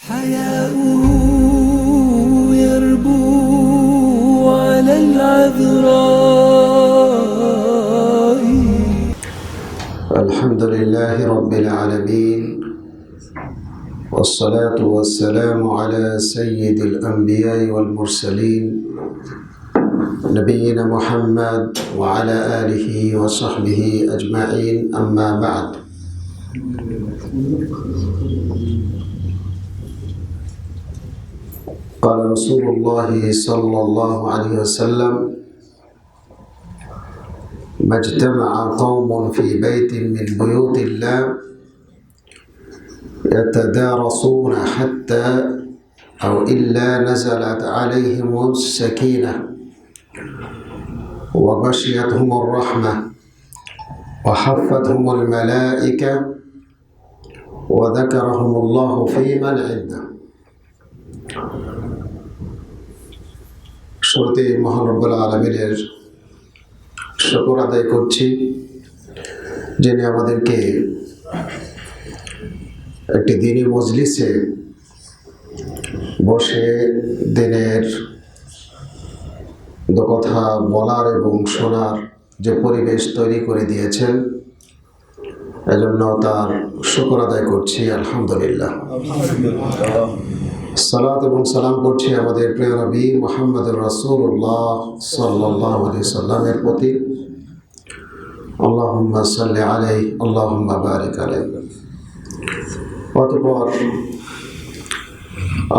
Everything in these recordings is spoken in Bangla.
حياؤه يربو على العذراء. الحمد لله رب العالمين، والصلاة والسلام على سيد الأنبياء والمرسلين نبينا محمد وعلى آله وصحبه أجمعين، أما بعد. قال رسول الله صلى الله عليه وسلم: ما اجتمع قوم في بيت من بيوت الله يتدارسون حتى أو إلا نزلت عليهم السكينة وغشيتهم الرحمة وحفتهم الملائكة وذكرهم الله في من عنده। শুরুতে মহান রব্বুল আলামিনের শুকর আদায় করছি, যিনি আমাদেরকে একটি দিনী মজলিসে বসে দিনের কথা বলার এবং শোনার যে পরিবেশ তৈরি করে দিয়েছেন, এজন্য তার শুকর আদায় করছি। আলহামদুলিল্লাহ। সালাত এবং সালাম করছি আমাদের প্রিয় নবী মুহাম্মদুর রাসূলুল্লাহ সাল্লাল্লাহু আলাইহি সাল্লামের প্রতি। আল্লাহুম্মা সাল্লি আলাইহি আল্লাহুম্মা বারিক আলাইহি। অতঃপর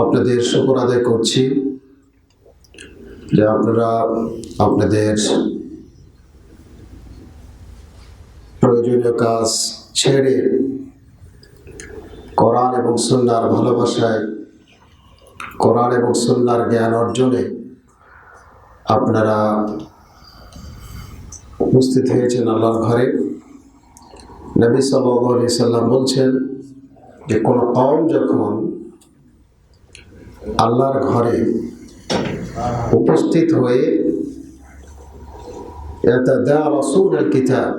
আপনাদের শুকর আদায় করছি যে আপনারা আপনাদের প্রয়োজনীয় কাজ ছেড়ে কোরআন এবং সুন্নাহর ভালোবাসায়, কোরআন এবং সুন্নাহর জ্ঞান অর্জনে আপনারা উপস্থিত হয়েছেন আল্লাহর ঘরে। নবী সাল্লাল্লাহু আলাইহি সাল্লাম বলছেন যে কোনো কওম যখন আল্লাহর ঘরে উপস্থিত হয়ে ইয়াতাদারাসুনাল কিতাব,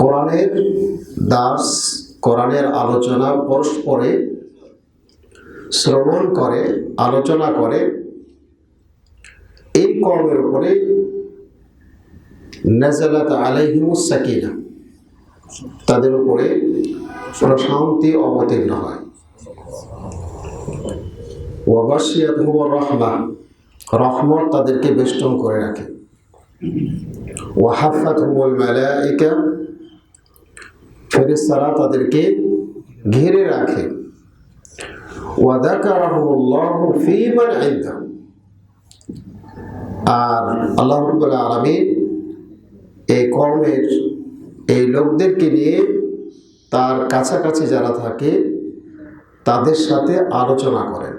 কোরআনের দাস, কোরআনের আলোচনা পরস্পরে শ্রবণ করে, আলোচনা করে, এই কওমের উপরে নাযালাত আলাইহিমুস সাকিনা, তাদের উপরে প্রশান্তি অবতীর্ণ হয়। ওয়া গাশিয়াতুহুর রাহমা, রহমত তাদেরকে বেষ্টন করে রাখে। ওয়া হাফাতুহুল মালায়েকা, ফেরেশতারা তাদেরকে ঘিরে রাখে। ওয়া যাকারাহুমুল্লাহু ফী মান ইনদাহু, আর আল্লাহ রাব্বুল আলামিন এই কওমের এই লোকদেরকে নিয়ে তার কাছাকাছি যারা থাকে তাদের সাথে আলোচনা করেন,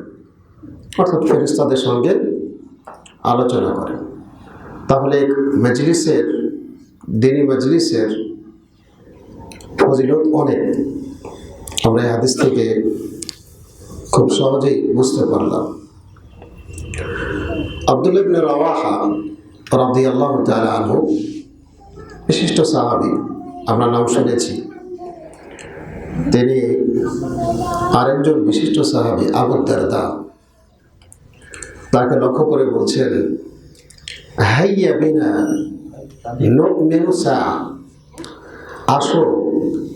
অর্থাৎ ফেরেশতাদের সঙ্গে আলোচনা করেন। তাহলে মজলিসের, দিনী মজলিসের ফজিলত অনেক, আমরা এই হাদিস থেকে খুব সহজেই বুঝতে পারলাম। আব্দুল্লাহ ইবনে রাওয়াহা রাদিয়াল্লাহু তাআলা আনহু, বিশিষ্ট সাহাবী, আমরা নাম শুনেছি। তিনি আরেকজন বিশিষ্ট সাহাবী আবু দারদা, তাকে লক্ষ্য করে বলছেন, হাইয়া বিনা নুমিনু সাআ, আসো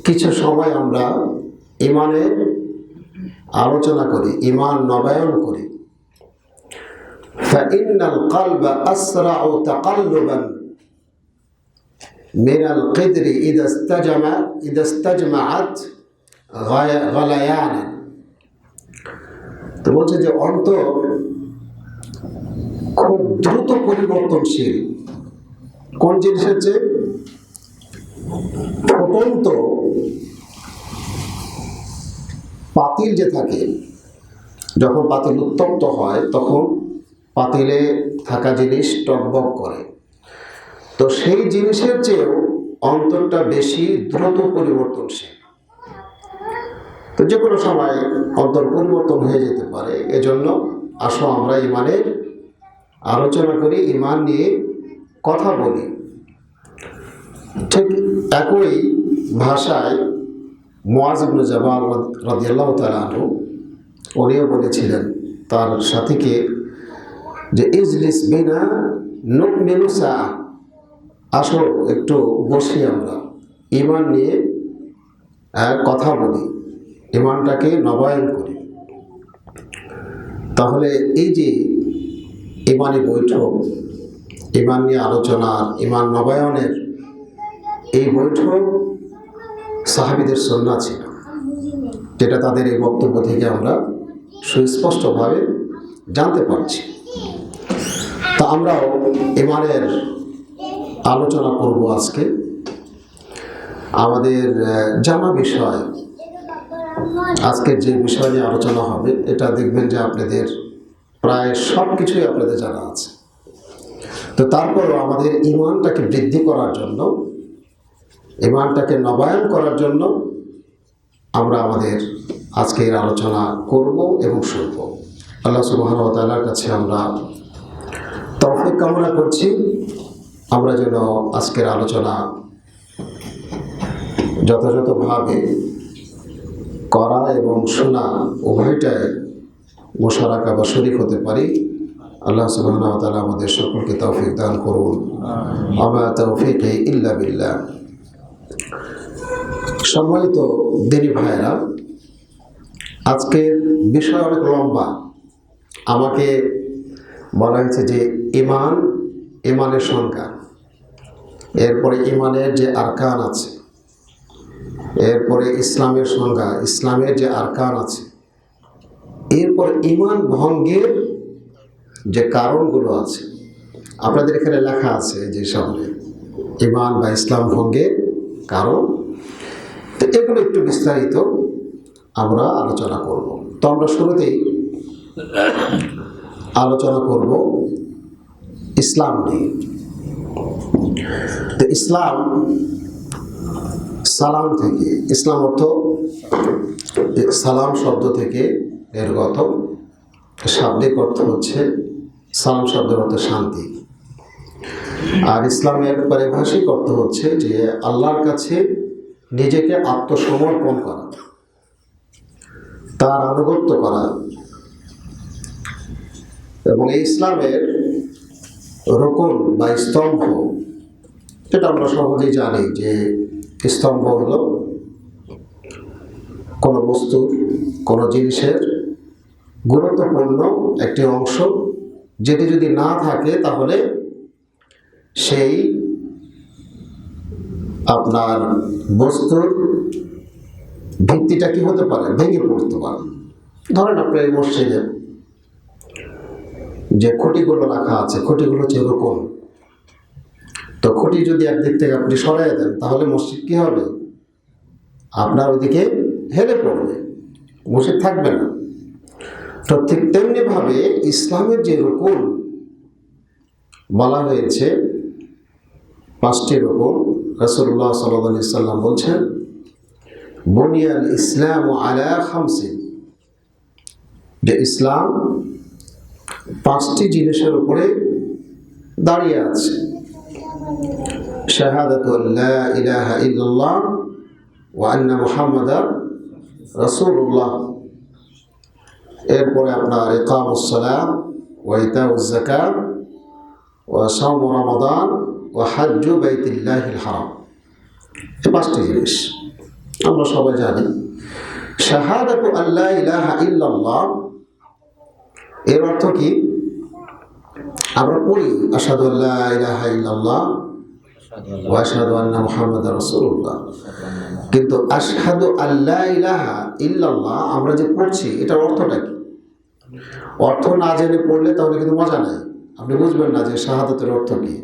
কিছু সময় আমরা ঈমানের আলোচনা করি, ঈমান নবায়ন করি। ফাইন্নাল কলবা আসরাউ তাকাল্লুবান মিনাল কিদরি ইযা ইসতাজমাআত গালায়ানা। তো বলছে যে অন্তর খুব দ্রুত পরিবর্তনশীল। কোন জিনিসের চেয়ে? ফুটন্ত পাতিল যে থাকে, যখন পাতিল উত্তপ্ত হয় তখন পাতিলে থাকা জিনিস টকবক করে। তো সেই জিনিসের চেয়েও অন্তরটা বেশি দ্রুত পরিবর্তনশীল। তো যে কোনো সময় অন্তর পরিবর্তন হয়ে যেতে পারে। এজন্য আসো আমরা ঈমানের আলোচনা করি, ঈমান নিয়ে কথা বলি। ঠিক একই ভাষায় মুআজ ইবনে জাবাল রাদিয়াল্লাহু তাআলা আনহু উনিও বলেছিলেন তার সাথীকে যে ইজলিস বিনা নুকমিলু সাআ, আসো একটু বসি আমরা ঈমান নিয়ে কথা বলি, ঈমানটাকে নবায়ন করি। তাহলে এই যে ঈমানি বৈঠক, ঈমান নিয়ে আলোচনার, ঈমান নবায়নের এই বৈঠক সাহাবীদের সুন্নাহ ছিল, যেটা তাদের এই বক্তব্য থেকে আমরা সুস্পষ্টভাবে জানতে পারছি। তা আমরাও ঈমানের আলোচনা করব আজকে। আমাদের জানা বিষয়, আজকের যে বিষয় নিয়ে আলোচনা হবে, এটা দেখবেন যে আপনাদের প্রায় সব কিছুই আপনাদের জানা আছে। তো তারপরও আমাদের ঈমানটাকে বৃদ্ধি করার জন্য, ঈমানটাকে নবায়ন করার জন্য আমরা আমাদের আজকের আলোচনা করব এবং শুনব। আল্লাহ সুবহানাহু ওয়া তাআলার কাছে আমরা তৌফিক কামনা করছি, আমরা যেন আজকের আলোচনা যথাযথভাবে করা এবং শোনা উভয়টাই মুশারাকা বা শরীক হতে পারি। আল্লাহ সুবহানাহু ওয়া তাআলা আমাদের সকলকে তৌফিক দান করুন। আমা তাওফীকি ইল্লা বিল্লাহ। সম্মানিত দিনী ভাইয়েরা, আজকের বিষয় অনেক লম্বা। আমাকে বলা হয়েছে যে ঈমান, ঈমানের সংজ্ঞা, এরপরে ঈমানের যে আরকান আছে, এরপরে ইসলামের সংজ্ঞা, ইসলামের যে আরকান আছে, এরপর ঈমান ভঙ্গের যে কারণগুলো আছে। আপনাদের এখানে লেখা আছে যে সামনে ঈমান বা ইসলাম ভঙ্গের কারণ। তো এগুলো একটু বিস্তারিত আমরা আলোচনা করব। তো আমরা শুরুতেই আলোচনা করব ইসলাম নিয়ে। তো ইসলাম সালাম থেকে, ইসলাম অর্থ সালাম শব্দ থেকে নির্গত। শাব্দিক অর্থ হচ্ছে, সালাম শব্দের অর্থ শান্তি। আর ইসলামের পারিভাষিক অর্থ হচ্ছে যে আল্লাহর কাছে নিজেকে আত্মসমর্পণ করা, তার আনুগত্য করা। এবং এই ইসলামের রুকন বা স্তম্ভ, যেটা আমরা সহজেই জানি যে স্তম্ভ হলো কোনো বস্তুর, কোনো জিনিসের গুরুত্বপূর্ণ একটি অংশ, যেটি যদি না থাকে তাহলে সেই আপনার বস্তুর ভিত্তিটা কি হতে পারে, ভেঙে পড়তে পারে। ধরেন আপনার এই মসজিদে যে খুঁটিগুলো রাখা আছে, খুঁটিগুলো হচ্ছে রুকন। তো খুঁটি যদি একদিক থেকে আপনি সরাই দেন, তাহলে মসজিদ কি হবে, আপনার ওইদিকে হেলে পড়বে, মসজিদ থাকবে না। তো ঠিক তেমনিভাবে ইসলামের যে রুকন বলা হয়েছে, 5টি রুকন, রাসূলুল্লাহ সাল্লাল্লাহু আলাইহি সাল্লাম বলছেন, বুনিয়াল ইসলাম আলা খামসিন, যে ইসলাম 5টি জিনিসের উপরে দাঁড়িয়ে আছে। শাহাদাতু লা ইলাহা ইল্লাল্লাহ ওয়া আন্না মুহাম্মাদার রাসূলুল্লাহ, এরপরে আপনার ইকামুস সালাত ওয়া ইতাউজ যাকাত ওয়া সাওম রমাদান ওয়া হজ্জু বাইতুল্লাহিল হারাম। এই 5টি জিনিস আমরা সবাই জানি। শাহাদাতু আল্লা ইলাহা ইল্লাল্লাহ এর অর্থ কি? আমরা পড়ি আশহাদু আল্লা ইলাহা ইল্লাল্লাহ ওয়া আশহাদু আন্না মুহাম্মাদার রাসূলুল্লাহ, কিন্তু আশহাদু আল্লা ইলাহা ইল্লাল্লাহ আমরা যে পড়ছি, এটার অর্থটা কি? অর্থ না জেনে পড়লে তাহলে কিন্তু মজা নেই, আপনি বুঝবেন না যে শাহাদাতের অর্থ কি।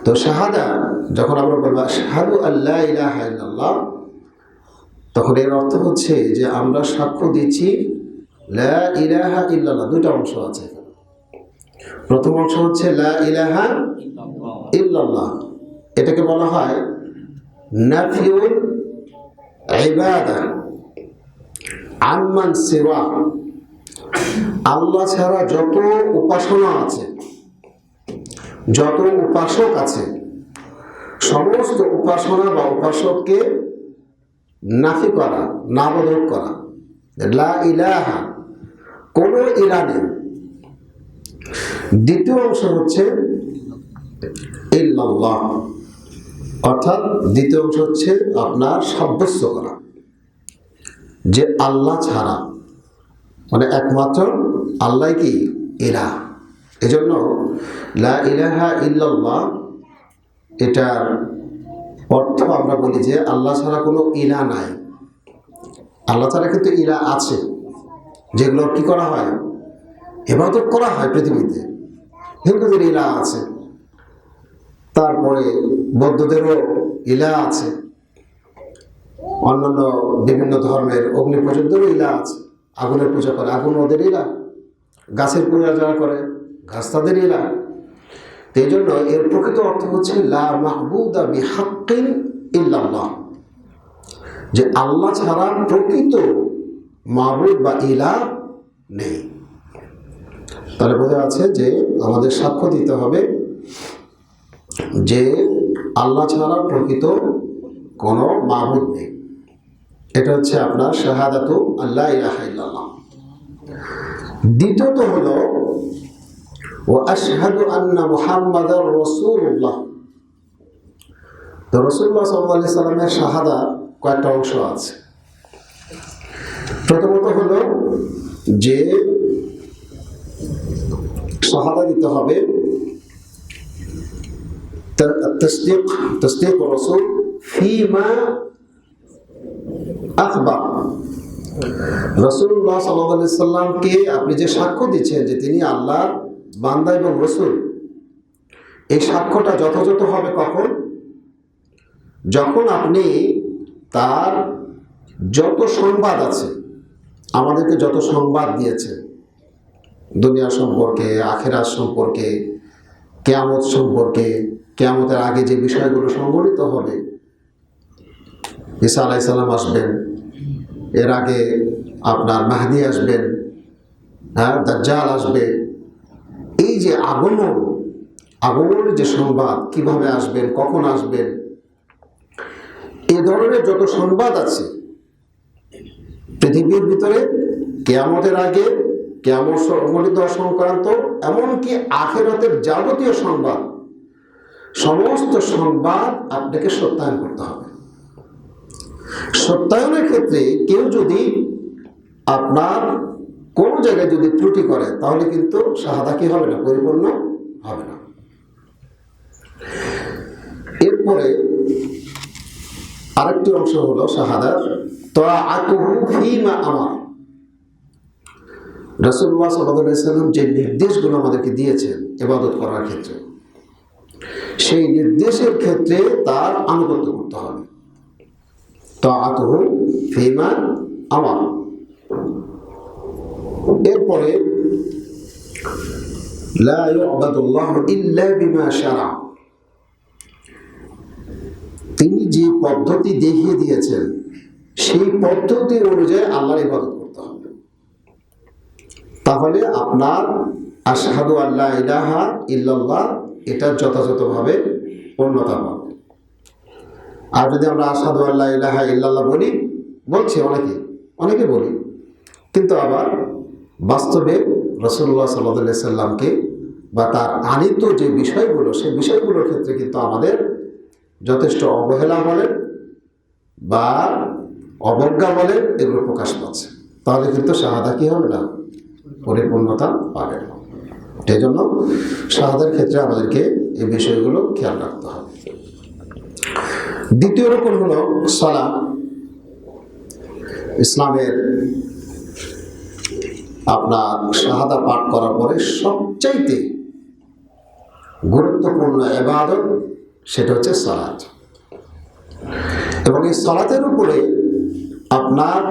তো শাহাদা যখন আমরা বলবো আশহাদু আল্লা ইলাহা ইল্লাল্লাহ, তখন এর অর্থ হচ্ছে যে আমরা সাক্ষ্য দিচ্ছি লা ইলাহা ইল্লাল্লাহ। 2টা অংশ আছে এখানে। প্রথম অংশ হচ্ছে লা ইলাহা ইল্লাল্লাহ, এটাকে বলা হয় নাফিউল ইবাদা আম্মান সিওয়া। আল্লাহ ছাড়া যত উপাসনা আছে, যত উপাসক আছে, সমস্ত উপাসনা বা উপাসককে নাফি করা, নাবোধক করা, লা ইলাহা, কোনো ইলাহ নেই। দ্বিতীয় অংশ হচ্ছে ইল্লাল্লাহ, অর্থাৎ দ্বিতীয় অংশ হচ্ছে আপনার সাব্যস্ত করা যে আল্লাহ ছাড়া, মানে একমাত্র আল্লাহ কি ইলাহ। এজন্য লা ইলাহা ইল্লাল্লাহ এটার অর্থ আমরা বলি যে আল্লাহ ছাড়া কোনো ইলাহ নাই। আল্লাহ ছাড়া কিন্তু ইলাহ আছে, যেগুলো কি করা হয়, ইবাদত করা হয় পৃথিবীতে। হিন্দুদের ইলাহ আছে, তারপরে বৌদ্ধদেরও ইলাহ আছে, অন্যান্য বিভিন্ন ধর্মের অগ্নি পূজকদেরও ইলাহ আছে, আগুনের পূজা করে আগুন ওদের ইলাহ, গাছের পূজা যারা করে গাছ তাদের ইলাহ। এই জন্য এর প্রকৃত অর্থ হচ্ছে লা মাহবুদা বিহাক্কিন ইল্লাল্লাহ, যে আল্লাহ ছাড়া প্রকৃত মাবুদ বা ইলাহ নেই। তাহলে বোঝা যাচ্ছে যে আমাদের সাক্ষ্য দিতে হবে যে আল্লাহ ছাড়া প্রকৃত কোনো মাবুদ নেই। এটা হচ্ছে আপনার শাহাদাতু আল্লা ইলাহা ইল্লাল্লাহ। দ্বিতীয়ত হলো ওয়া আশহাদু আন্না মুহাম্মাদার রাসূলুল্লাহ। তো রাসূলুল্লাহ সাল্লাল্লাহু আলাইহি সাল্লামের শাহাদা কয়েকটা অংশ আছে। প্রথমত হলো যে শাহাদা দিতে হবে তসদীক রাসূল ফিমা আখবার। রাসূলুল্লাহ সাল্লাল্লাহু আলাইহি সাল্লামকে আপনি যে সাক্ষ্য দিচ্ছেন যে তিনি আল্লাহর বান্দা এবং রাসূল, এই সাক্ষ্যটা যথাযথ হবে কখন? যখন আপনি তার যত সংবাদ আছে, আমাদেরকে যত সংবাদ দিয়েছে দুনিয়া সম্পর্কে, আখিরাত সম্পর্কে, কিয়ামত সম্পর্কে, কিয়ামতের আগে যে বিষয়গুলো সংঘটিত হবে, ঈসা আলাইহিস সালাম আসবেন, এর আগে আপনার মাহদী আসবেন, দাজ্জাল আসবে, এই যে আগমনের যে সংবাদ, কিভাবে আসবেন, কখন আসবেন, এ ধরনের যত সংবাদ আছে পৃথিবীর ভিতরে, কিয়ামতের আগে, কিয়ামত সংঘটিত সংক্রান্ত, এমনকি আখিরাতের যাবতীয় সংবাদ, সমস্ত সংবাদ আপনাকে সত্যায়ন করতে হবে। সত্যায়নের ক্ষেত্রে কেউ যদি আপনার কোন জায়গায় যদি ত্রুটি করে, তাহলে কিন্তু শাহাদা কি হবে না, পরিপূর্ণ হবে না। এরপরে আরেকটি অংশ হলো শাহাদার তাআতুহু ফীমা আমার। রাসূলুল্লাহ সাল্লাল্লাহু আলাইহি সাল্লাম যে নির্দেশগুলো আমাদেরকে দিয়েছেন ইবাদত করার ক্ষেত্রে, সেই নির্দেশের ক্ষেত্রে তার আনুগত্য করতে হবে। তাআতুহু ফীমা আমার। এরপরে লা ইউবাদুল্লাহু ইল্লা বিমা শারা। তিনি যে পদ্ধতি দেখিয়ে দিয়েছেন সেই পদ্ধতি অনুযায়ী আল্লাহর ইবাদত করতে হবে। তাহলে আপনার আশহাদু আল্লা ইলাহা ইল্লাল্লাহ এটা যথাযথভাবে পূর্ণতা পাবে। আর যদি আমরা আশহাদু আল্লা ইলাহা ইল্লাল্লাহ বলছি অনেকে বলি, কিন্তু আবার বাস্তবে রাসূলুল্লাহ সাল্লাল্লাহু আলাইহি সাল্লামকে বা তার আনিত যে বিষয়গুলো, সেই বিষয়গুলোর ক্ষেত্রে কিন্তু আমাদের যথেষ্ট অবহেলা বলেন বা অবজ্ঞা বলেন, এগুলো প্রকাশ পাচ্ছে। তাহলে কিন্তু শাহাদা কি হবে না, পরিপূর্ণতা পাবে না। এই জন্য শাহাদার ক্ষেত্রে আমাদেরকে এই বিষয়গুলো খেয়াল রাখতে হবে। দ্বিতীয় রকম হলো সালাত। ইসলামের আপনার শাহাদা পাঠ করার পরে সবচাইতে গুরুত্বপূর্ণ ইবাদত সেটা হচ্ছে সালাত। এবং এই সালাতের উপরে আপনার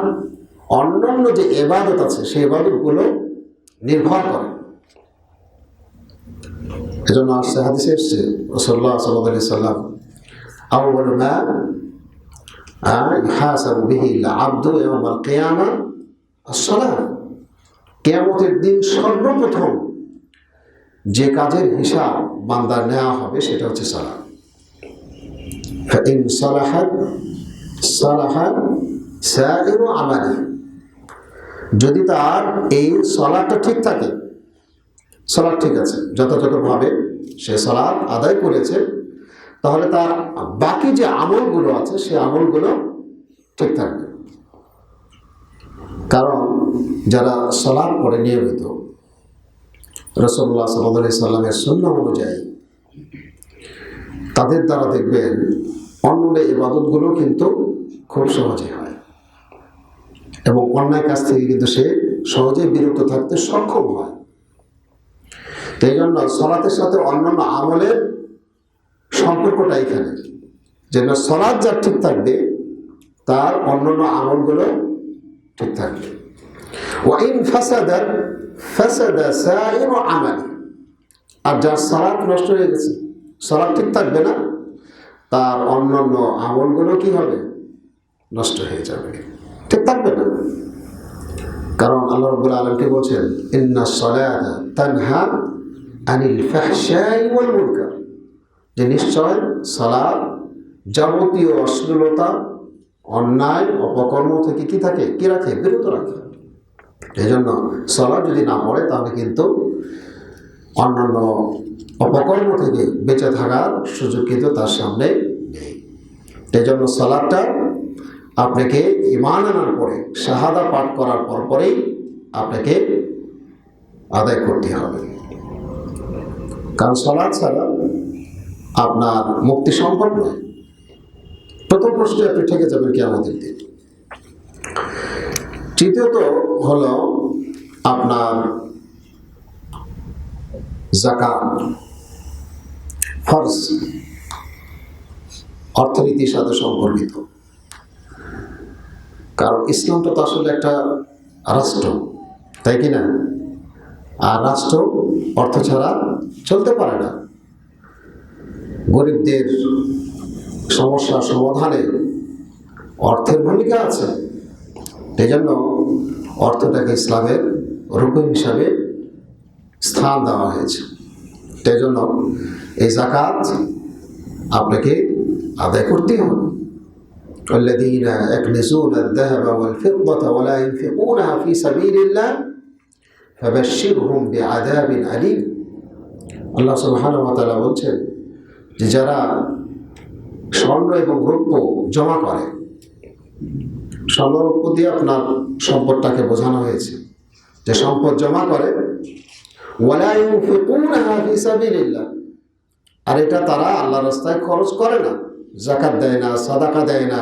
অন্যান্য যে ইবাদত আছে সেই ইবাদতগুলো নির্ভর করে। এজন্য হাদিসে এসেছে রাসূলুল্লাহ সাল্লাল্লাহু আলাইহি সাল্লাম আউয়ালু মা ইউহাসাবু বিহি আল-আবদু ইয়াওমাল কিয়ামা আস-সালাত। কিয়ামতের দিন সর্বপ্রথম যে কাজের হিসাব বান্দার নেওয়া হবে সেটা হচ্ছে সালাত। ফাইন সালাহাত সালাহা সাইরু আমালি, যদি তার এই সালাতটা ঠিক থাকে, সালাত ঠিক আছে, যথাযথভাবে সে সালাত আদায় করেছে, তাহলে তার বাকি যে আমলগুলো আছে সে আমলগুলো ঠিক থাকবে। কারণ যারা সালাত পড়ে নিয়মিত রাসূলুল্লাহ সাল্লাল্লাহু আলাইহি সাল্লামের সুন্নাহ অনুযায়ী, তাদের দ্বারা দেখবেন অন্য ইবাদতগুলো কিন্তু খুব সহজে হয় এবং অন্যায় কাজ থেকে কিন্তু সে সহজে বিরত থাকতে সক্ষম হয়। তো এই জন্য সালাতের সাথে অন্যান্য আমলের সম্পর্কটা এখানে, যেন সালাত যার ঠিক থাকবে তার অন্যান্য আমলগুলো ঠিক থাকবে। ওয়াইন ফাসাদাত ফাসাদা সাইরু আমালি, আর যার সালাত নষ্ট হয়ে গেছে, সালাত ঠিক থাকবে না, তার অন্যান্য আমলগুলো কি হবে? নষ্ট হয়ে যাবে, ঠিক থাকবে না। কারণ আল্লাহ রাব্বুল আলামিন কি বলছেন? ইন্নাস সালাতা তানহা আনিল ফাহশাই ওয়াল মুনকার, যে নিশ্চয় সালাত যাবতীয় অশ্লীলতা, অন্যায়, অপকর্ম থেকে কি থাকে? কি রাখে? বিরত রাখে। এই জন্য সালাত যদি না পড়ে তাহলে কিন্তু অন্যান্য অপকর্ম থেকে বেঁচে থাকার সুযোগ কিন্তু তার সামনে নেই। এই জন্য সালাতটা আপনাকে ঈমান আনার পরে, শাহাদা পাঠ করার পরেই আপনাকে আদায় করতে হবে। কারণ সালাত ছাড়া আপনার মুক্তি সম্ভব নয়। প্রথম প্রশ্নে আপনি ঠেকে যাবেন কিয়ামতের দিন। তৃতীয়ত হলো আপনার যাকাত, ফরজ, অর্থনীতির সাথে সম্পর্কিত। কারণ ইসলামটা তো আসলে একটা রাষ্ট্র, তাই কি না? আর রাষ্ট্র অর্থ ছাড়া চলতে পারে না। গরিবদের সমস্যা সমাধানে অর্থের ভূমিকা আছে। এই জন্য অর্থটাকে ইসলামের রুকন হিসাবে স্থান দেওয়া হয়েছে। এই জন্য এই যাকাত আপনাকে আদায় করতেই হবে। الذين يكنزون الذهب والفضة ولا ينفقونها في سبيل الله فبشرهم بعذاب أليم। আল্লাহ সুবহানাহু ওয়া তাআলা বলছেন যে যারা স্বর্ণ এবং রৌপ্য জমা করে, স্বর্ণ রৌপ্য দিয়ে আপনার সম্পদটাকে বোঝানো হয়েছে, যে সম্পদ জমা করে, ওয়ালা ইউনফিকুনাহা ফি সাবিলিল্লাহ, আর এটা তারা আল্লাহর রাস্তায় খরচ করে না, যাকাত দেয় না, সাদাকা দেয় না,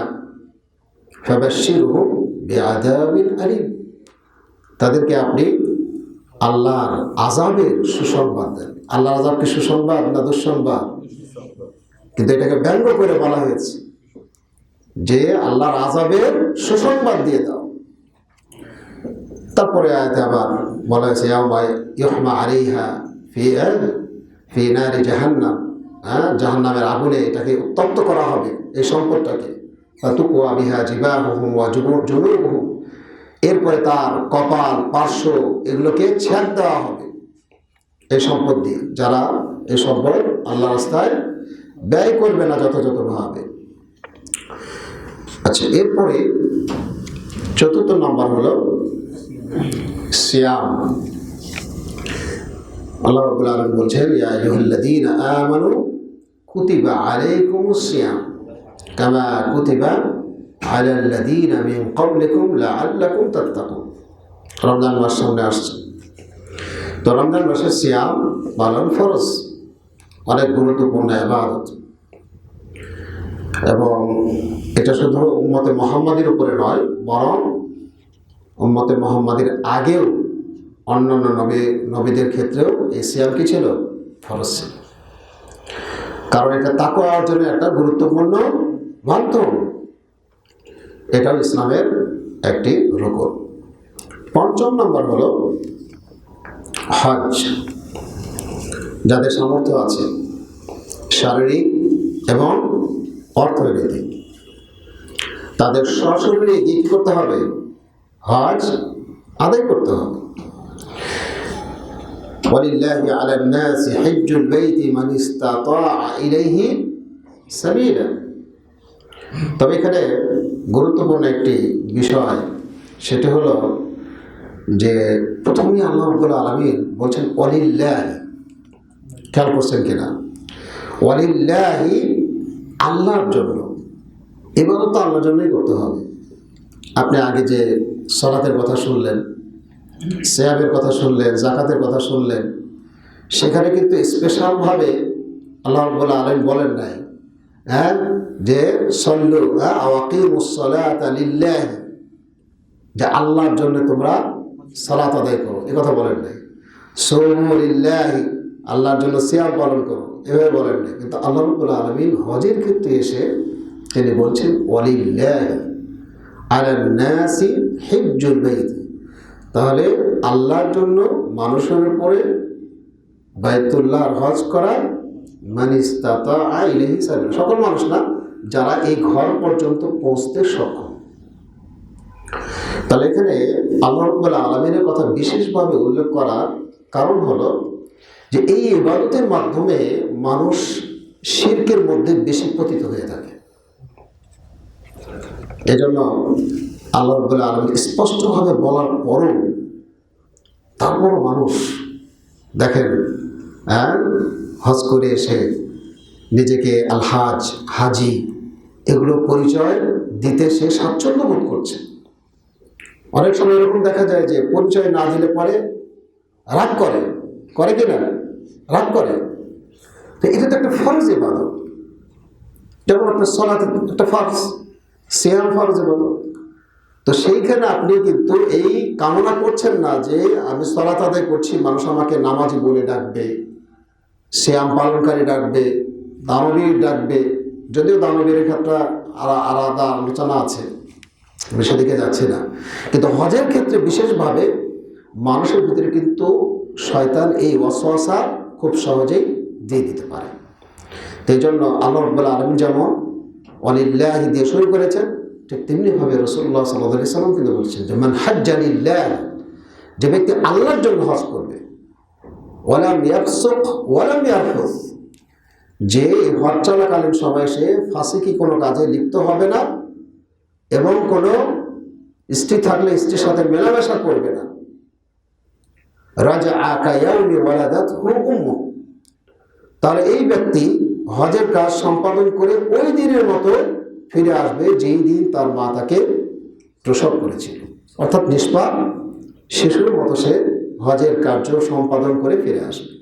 ফাবাশশিরহুম বিআযাবিন আলীম, তাদেরকে আপনি আল্লাহর আযাবের সুসংবাদ দেন। আল্লাহর আযাব কি সুসংবাদ না দুঃসংবাদ? কিন্তু এটাকে ব্যঙ্গ করে বলা হয়েছে যে আল্লাহর আযাবের সুসংবাদ দিয়ে দাও। তারপরে আয়াতে আবার বলা হয়েছে ইয়াউমা ইউহমা আলাইহা ফি নারি জাহান্নাম, জাহান্নামের আগুনে এটাকে উত্তপ্ত করা হবে, এই সম্পদটাকে। ফাতুকুয়া বিহা জিবাহুহুম ওয়া জুনুবুহুম, এরপরে তার কপাল, পার্শ্ব এগুলোকে ছেদ দেওয়া হবে এই সম্পদ দিয়ে, যারা এই সম্পদ আল্লাহ রাস্তায় ব্যয় করবে না যথাযথভাবে। আচ্ছা, এরপরে চতুর্থ নম্বর হলো সিয়াম। আল্লাহ রাব্বুল আলামিন বলছেন ইয়া আইয়ুহাল্লাযীনা আমানু কুতিবা আলাইকুমুস সিয়াম কামা কুতিবা আলাল্লাযীনা মিন ক্বাবলিকুম লাআল্লাকুম তাত্তাকুন। রমজান মাস সামনে আসছে, তো রমজান মাসে সিয়াম পালন ফরজ, অনেক গুরুত্বপূর্ণ ইবাদত, এবং এটা শুধু উম্মতে মুহাম্মাদের উপরে নয়, বরং উম্মতে মুহাম্মাদের আগেও অন্যান্য নবীদের ক্ষেত্রেও এই সিয়াম কি ছিল? ফরজ ছিল। কারণ এটা তাকওয়া অর্জনের একটা গুরুত্বপূর্ণ মাধ্যম, এটাও ইসলামের একটি রুকন। পঞ্চম নম্বর হলো হজ। যাদের সামর্থ্য আছে শারীরিক এবং অর্থনৈতিক, তাদের সশরীরে কি করতে হবে? হজ আদায় করতে হবে। ওয়ালিল্লাহি আলান নাসি হিজ্জুল বাইতি মান ইসতাতাআ ইলাইহি সাবিলা। তবে এখানে গুরুত্বপূর্ণ একটি বিষয়, সেটা হলো যে প্রথমেই আল্লাহ রাব্বুল আলামিন বলছেন ওয়ালিল্লাহি, খেয়াল করছেন কিনা? ওয়ালিল্লাহি, আল্লাহর জন্য। ইবাদত তো আল্লাহর জন্যই করতে হবে। আপনি আগে যে সালাতের কথা শুনলেন, সিয়ামের কথা শুনলেন, যাকাতের কথা শুনলেন, সেখানে কিন্তু স্পেশালভাবে আল্লাহ রাব্বুল আলামিন বলেন নাই যে সল্লু আওয়াকিমুস সালাতা লিল্লাহি, যে আল্লাহর জন্য তোমরা সালাত আদায় করো, এ কথা বলেন নাই। সৌমু লিল্লাহি, আল্লাহর জন্য সিয়াম পালন করো, এভাবে বলেন নাই। কিন্তু আল্লাহ রাব্বুল আলামিন হজের ক্ষেত্রে এসে তিনি বলছেন ওয়ালিল্লাহি আলান নাসি হিজ্জুল বাইত, তাহলে আল্লাহর জন্য মানুষের উপরে বাইতুল্লাহর হজ করা, মান ইসতাতা ইলাইহি সাবিলা, সকল মানুষ না, যারা এই ঘর পর্যন্ত পৌঁছতে সক্ষম। তাহলে এখানে আল্লাহ রাব্বুল আলামিনের কথা বিশেষভাবে উল্লেখ করার কারণ হলো যে এই ইবাদতের মাধ্যমে মানুষ শিরকের মধ্যে বেশি পতিত হয়ে থাকে। এজন্য আল্লাহ রাব্বুল আলামিন স্পষ্টভাবে বলার পরও তারপরও মানুষ দেখেন হজ করে এসে নিজেকে আলহাজ, হাজি এগুলো পরিচয় দিতে সে স্বাচ্ছন্দ্য বোধ করছে। অনেক সময় এরকম দেখা যায় যে পরিচয় না দিলে পরে রাগ করে কিনা? রাগ করে। তো এটা তো একটা ফরজ ইবাদত, যেমন আপনার সালাত একটা ফরজ, সিয়াম ফরজ ইবাদত। তো সেইখানে আপনি কিন্তু এই কামনা করছেন না যে আমি সালাত আদায় করছি, মানুষ আমাকে নামাজি বলে ডাকবে, সিয়াম পালনকারী ডাকবে, দানবীর ডাকবে। যদিও দানবীর ক্ষেত্রে আলাদা আলোচনা আছে, আমি সেদিকে যাচ্ছি না। কিন্তু হজের ক্ষেত্রে বিশেষভাবে মানুষের ভিতরে কিন্তু শয়তান এই ওয়াসওয়াসা খুব সহজেই দিয়ে দিতে পারে। এই জন্য আল্লাহ রাব্বুল আলামিন যেমন ওয়ালিল্লাহি দিয়ে শুরু করেছেন, ঠিক তেমনিভাবে রাসূলুল্লাহ সাল্লাল্লাহু আলাইহি ওয়াসাল্লাম কিন্তু বলছেন যে মান হাজ্জা লিল্লাহ, যে ব্যক্তি আল্লাহর জন্য হজ করবে, ওয়ালাম ইয়াফসুক ওয়ালাম ইয়ারফুস, যে হজ চলাকালীন সময় সে ফাসিকি কোনো কাজে লিপ্ত হবে না এবং কোনো স্ত্রী থাকলে স্ত্রীর সাথে মেলামেশা করবে না, রাজা কায়াউমি ওয়ালাদাতহু উম্মু, তাহলে এই ব্যক্তি হজের কাজ সম্পাদন করে ওই দিনের মতো ফিরে আসবে যেই দিন তার মা তাকে প্রসব করেছিল। অর্থাৎ নিষ্পাপ শিশুর মতো সে হজের কার্য সম্পাদন করে ফিরে আসবে।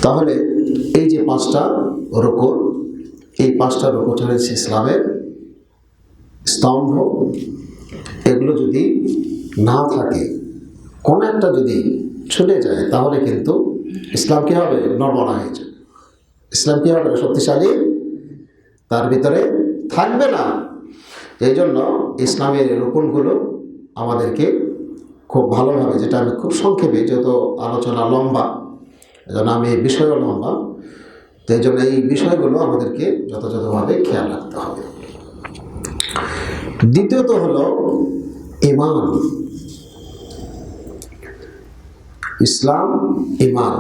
তাহলে এই যে পাঁচটা রুকন, এই পাঁচটা রুকন হচ্ছে ইসলামের স্তম্ভ। এগুলো যদি না থাকে, কোনো একটা যদি ছুটে যায়, তাহলে কিন্তু ইসলাম কী হবে? নড়বড়া হয়ে যাবে। ইসলাম কী হবে? শক্তিশালী তার ভিতরে থাকবে না। এই জন্য ইসলামের রুকনগুলো আমাদেরকে খুব ভালোভাবে, যেটা আমি খুব সংক্ষেপে, যেহেতু আলোচনা লম্বা, এজন্য আমি বিষয়ও লম্বা, তো এই জন্য এই বিষয়গুলো আমাদেরকে যথাযথভাবে খেয়াল রাখতে হবে। দ্বিতীয়ত হলো ঈমান। ইসলাম, ঈমান।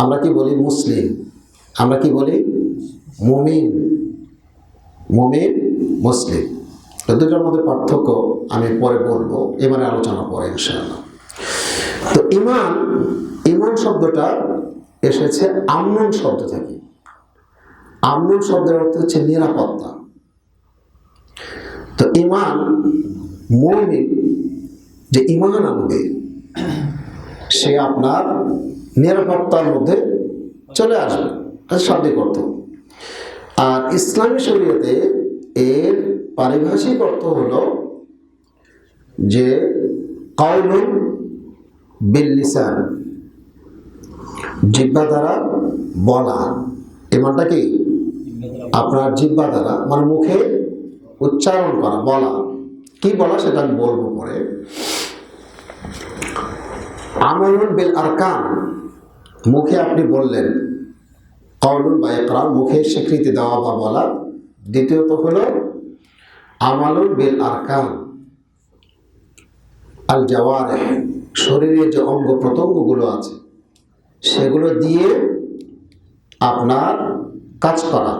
আমরা কি বলি? মুসলিম। আমরা কি বলি? মুমিন। মুমিন, মুসলিম। তো দুটোর মধ্যে পার্থক্য আমি পরে বলবো, এবারে আলোচনা পরে ইনশাআল্লাহ। তো ঈমান, ঈমান শব্দটা এসেছে আমনুন শব্দ থেকে। আমনুন শব্দের অর্থ হচ্ছে নিরাপত্তা। তো ঈমান, মুমিন যে ঈমান আনবে, সে আপনার নিরাপত্তার মধ্যে চলে আসবে, শাব্দিক অর্থ। আর ইসলামী শরীয়তে এর পারিভাষিক অর্থ হলো যে কাউলুন বিল লিসান, জিহ্বা দ্বারা বলা। ঈমানটা কি? আপনার জিহ্বা দ্বারা, মানে মুখে উচ্চারণ করা, বলা। কি বলা সেটা আমি বলবো পরে। আমালুন বিল আরকান, মুখে আপনি বললেন, কাউলুন বা ইকরার, মুখে স্বীকৃতি দেওয়া বা বলা। দ্বিতীয়ত হলো আমালুন বিল আরকান, আল জাওয়ারিহ, শরীরের যে অঙ্গ প্রত্যঙ্গগুলো আছে সেগুলো দিয়ে আপনার কাজ করা।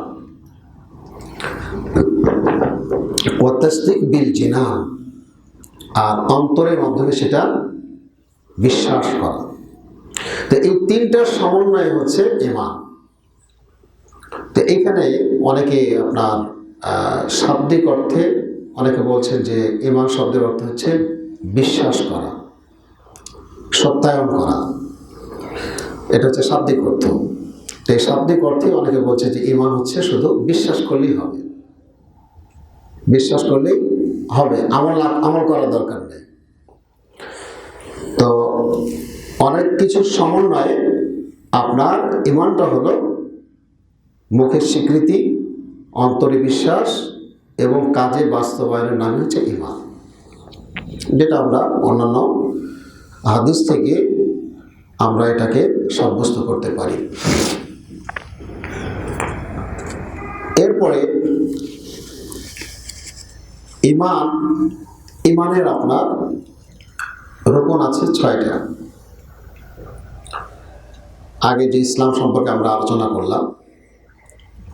ওয়া তাসদিক বিল জিনান, আর অন্তরের মাধ্যমে সেটা বিশ্বাস করা। তো এই তিনটার সমন্বয় হচ্ছে ঈমান। তো এইখানে অনেকে আপনার শাব্দিক অর্থে অনেকে বলছেন যে ঈমান শব্দের অর্থ হচ্ছে বিশ্বাস করা, সত্যায়ন করা, এটা হচ্ছে শাব্দিক অর্থ। এই শাব্দিক অর্থে অনেকে বলছে যে ঈমান হচ্ছে শুধু বিশ্বাস করলেই হবে, বিশ্বাস করলেই হবে, আমল করার দরকার নেই। তো অনেক কিছুর সমন্বয়ে আপনার ঈমানটা হলো মুখের স্বীকৃতি, অন্তরে বিশ্বাস এবং কাজে বাস্তবায়নের নাম হচ্ছে ঈমান, যেটা আমরা অন্যান্য হাদিস থেকে আমরা এটাকে সাব্যস্ত করতে পারি। এরপরে ঈমানের আপনার রোকন আছে 6টা। আগে যে ইসলাম সম্পর্কে আমরা আলোচনা করলাম,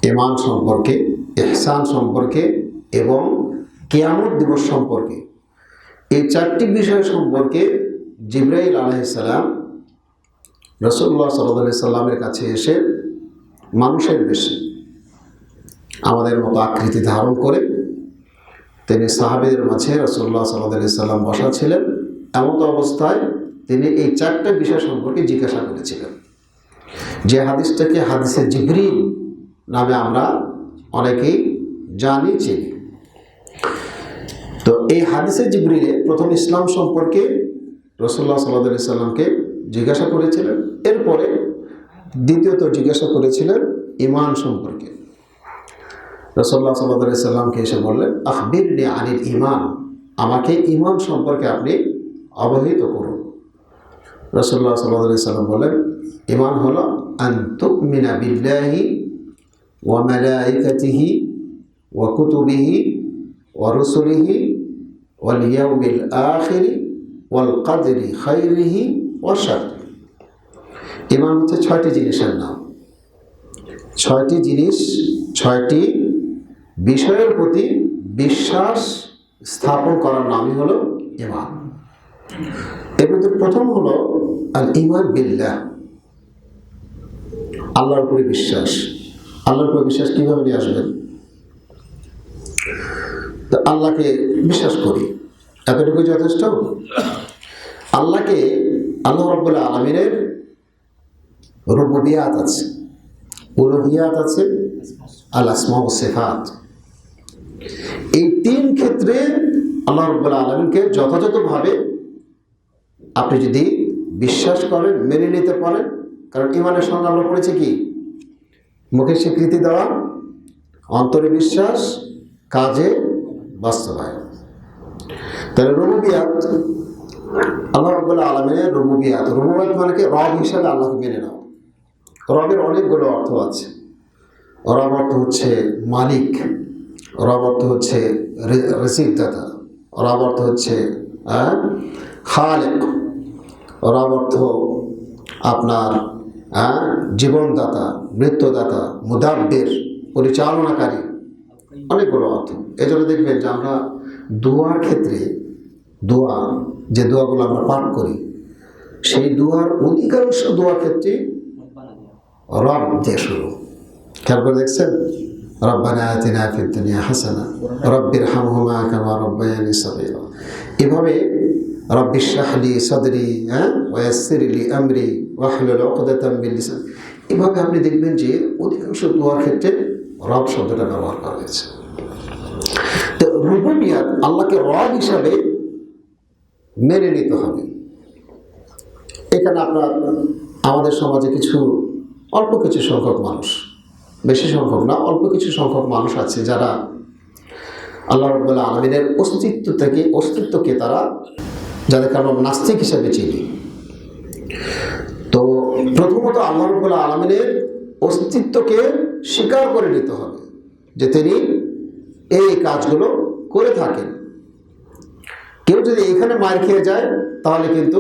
ঈমান সম্পর্কে, ইহসান সম্পর্কে এবং কিয়ামত দিবস সম্পর্কে, এই 4টি বিষয় সম্পর্কে জিবরাইল আলাইহিস সালাম রাসূলুল্লাহ সাল্লাল্লাহু আলাইহি সাল্লামের কাছে এসে মানুষের বেশে আমাদের মতো আকৃতি ধারণ করে তিনি সাহাবীদের মাঝে রাসূলুল্লাহ সাল্লাল্লাহু আলাইহি সাল্লাম বসা ছিলেন। এমত অবস্থায় তিনি এই 4টা বিষয় সম্পর্কে জিজ্ঞাসা করেছিলেন, যে হাদিসটাকে হাদিসে জিবরিল নামে আমরা অনেকেই জানি, চিনি। তো এই হাদিসে জিবরিলে প্রথম ইসলাম সম্পর্কে রাসূলুল্লাহ সাল্লাল্লাহু আলাইহি সাল্লামকে জিজ্ঞাসা করেছিলেন, এরপরে দ্বিতীয়ত জিজ্ঞাসা করেছিলেন ঈমান সম্পর্কে। রাসূলুল্লাহ সাল্লাল্লাহু আলাইহি সাল্লামকে এসে বললেন, আখবিরনি আনিল ঈমান, আমাকে ঈমান সম্পর্কে আপনি অবহিত করুন। রাসূলুল্লাহ সাল্লাল্লাহু আলাইহি সাল্লাম বললেন, ঈমান হলো আন তুমিনা বিল্লাহি ওয়া মালাইকাতিহি ওয়া কুতুবিহি ওয়া রুসুলিহি ওয়াল ইয়াউমিল আখিরি ওয়াল কদরি খাইরিহি ওয়া শাররিহি। ঈমান হচ্ছে 6টি জিনিসের নাম। 6টি জিনিস, 6টি বিষয়ের প্রতি বিশ্বাস স্থাপন করার নামই হলো ঈমান। এর মধ্যে প্রথম হলো আল ঈমান বিল্লাহ, আল্লাহর উপরে বিশ্বাস। আল্লাহর উপরে বিশ্বাস কীভাবে নিয়ে আসবেন? তো আল্লাহকে বিশ্বাস করি, এতটুকু যথেষ্ট? আল্লাহ রাব্বুল আলামিনের রুবুবিয়াত আছে, উলুহিয়াত আছে, আল আসমা ওয়াস সিফাত। এই 3 ক্ষেত্রে আল্লাহ রাব্বুল আলামিনকে যথাযথভাবে আপনি যদি বিশ্বাস করেন, মেনে নিতে পারেন, কারণ ঈমানের সঙ্গে আমরা পড়েছি কি? মুখে স্বীকৃতি দেওয়া, অন্তরে বিশ্বাস, কাজে বাস্তবায়ন। তাহলে রুবুবিয়াত, আল্লাহ রাব্বুল আলামিনের রুবুবিয়াত, রুবুবিয়াত মানে কি? রব হিসাবে আল্লাহকে মেনে নেওয়া। রবের অনেকগুলো অর্থ আছে। রব অর্থ হচ্ছে মালিক, রব অর্থ হচ্ছে রিজিকদাতা, রব অর্থ হচ্ছে খালেক, রব অর্থ আপনার জীবনদাতা, মৃত্যুদাতা, মুদাব্বির, পরিচালনাকারী, অনেকগুলো অর্থ। এই জন্য দেখবেন যে আমরা দোয়ার ক্ষেত্রে, যে দোয়াগুলো আমরা পাঠ করি, সেই দোয়ার অধিকাংশ দোয়ার ক্ষেত্রে রব দিয়ে শুরু। খেয়াল করে দেখছেন? রব্বানা আতিনা ফিদ দুনিয়া হাসানা রব্বিরহামহুমা কামা রাব্বায়ানি সগীরা। এভাবে রব্বি ইশরাহ লি সাদরি ওয়া ইয়াসসির লি আমরি ওয়াহলুল উকদাতাম মিন লিসানি। এভাবে আপনি দেখবেন যে অধিকাংশ দোয়ার ক্ষেত্রে রব শব্দটা ব্যবহার করা হয়েছে। তো রুবুবিয়াত, আল্লাহকে রব হিসাবে মেনে নিতে হবে। এখানে আপনার আমাদের সমাজে অল্প কিছু সংখ্যক মানুষ, বেশি সংখ্যক না, অল্প কিছু সংখ্যক মানুষ আছে যারা আল্লাহ রাব্বুল আলামিনের অস্তিত্বকে তারা, যাদেরকে আমরা নাস্তিক হিসাবে চিনি। তো প্রথমত আল্লাহ রাব্বুল আলামিনের অস্তিত্বকে স্বীকার করে নিতে হবে যে তিনি এই কাজগুলো করে থাকেন। কেউ যদি এখানে মার খেয়ে যায় তাহলে কিন্তু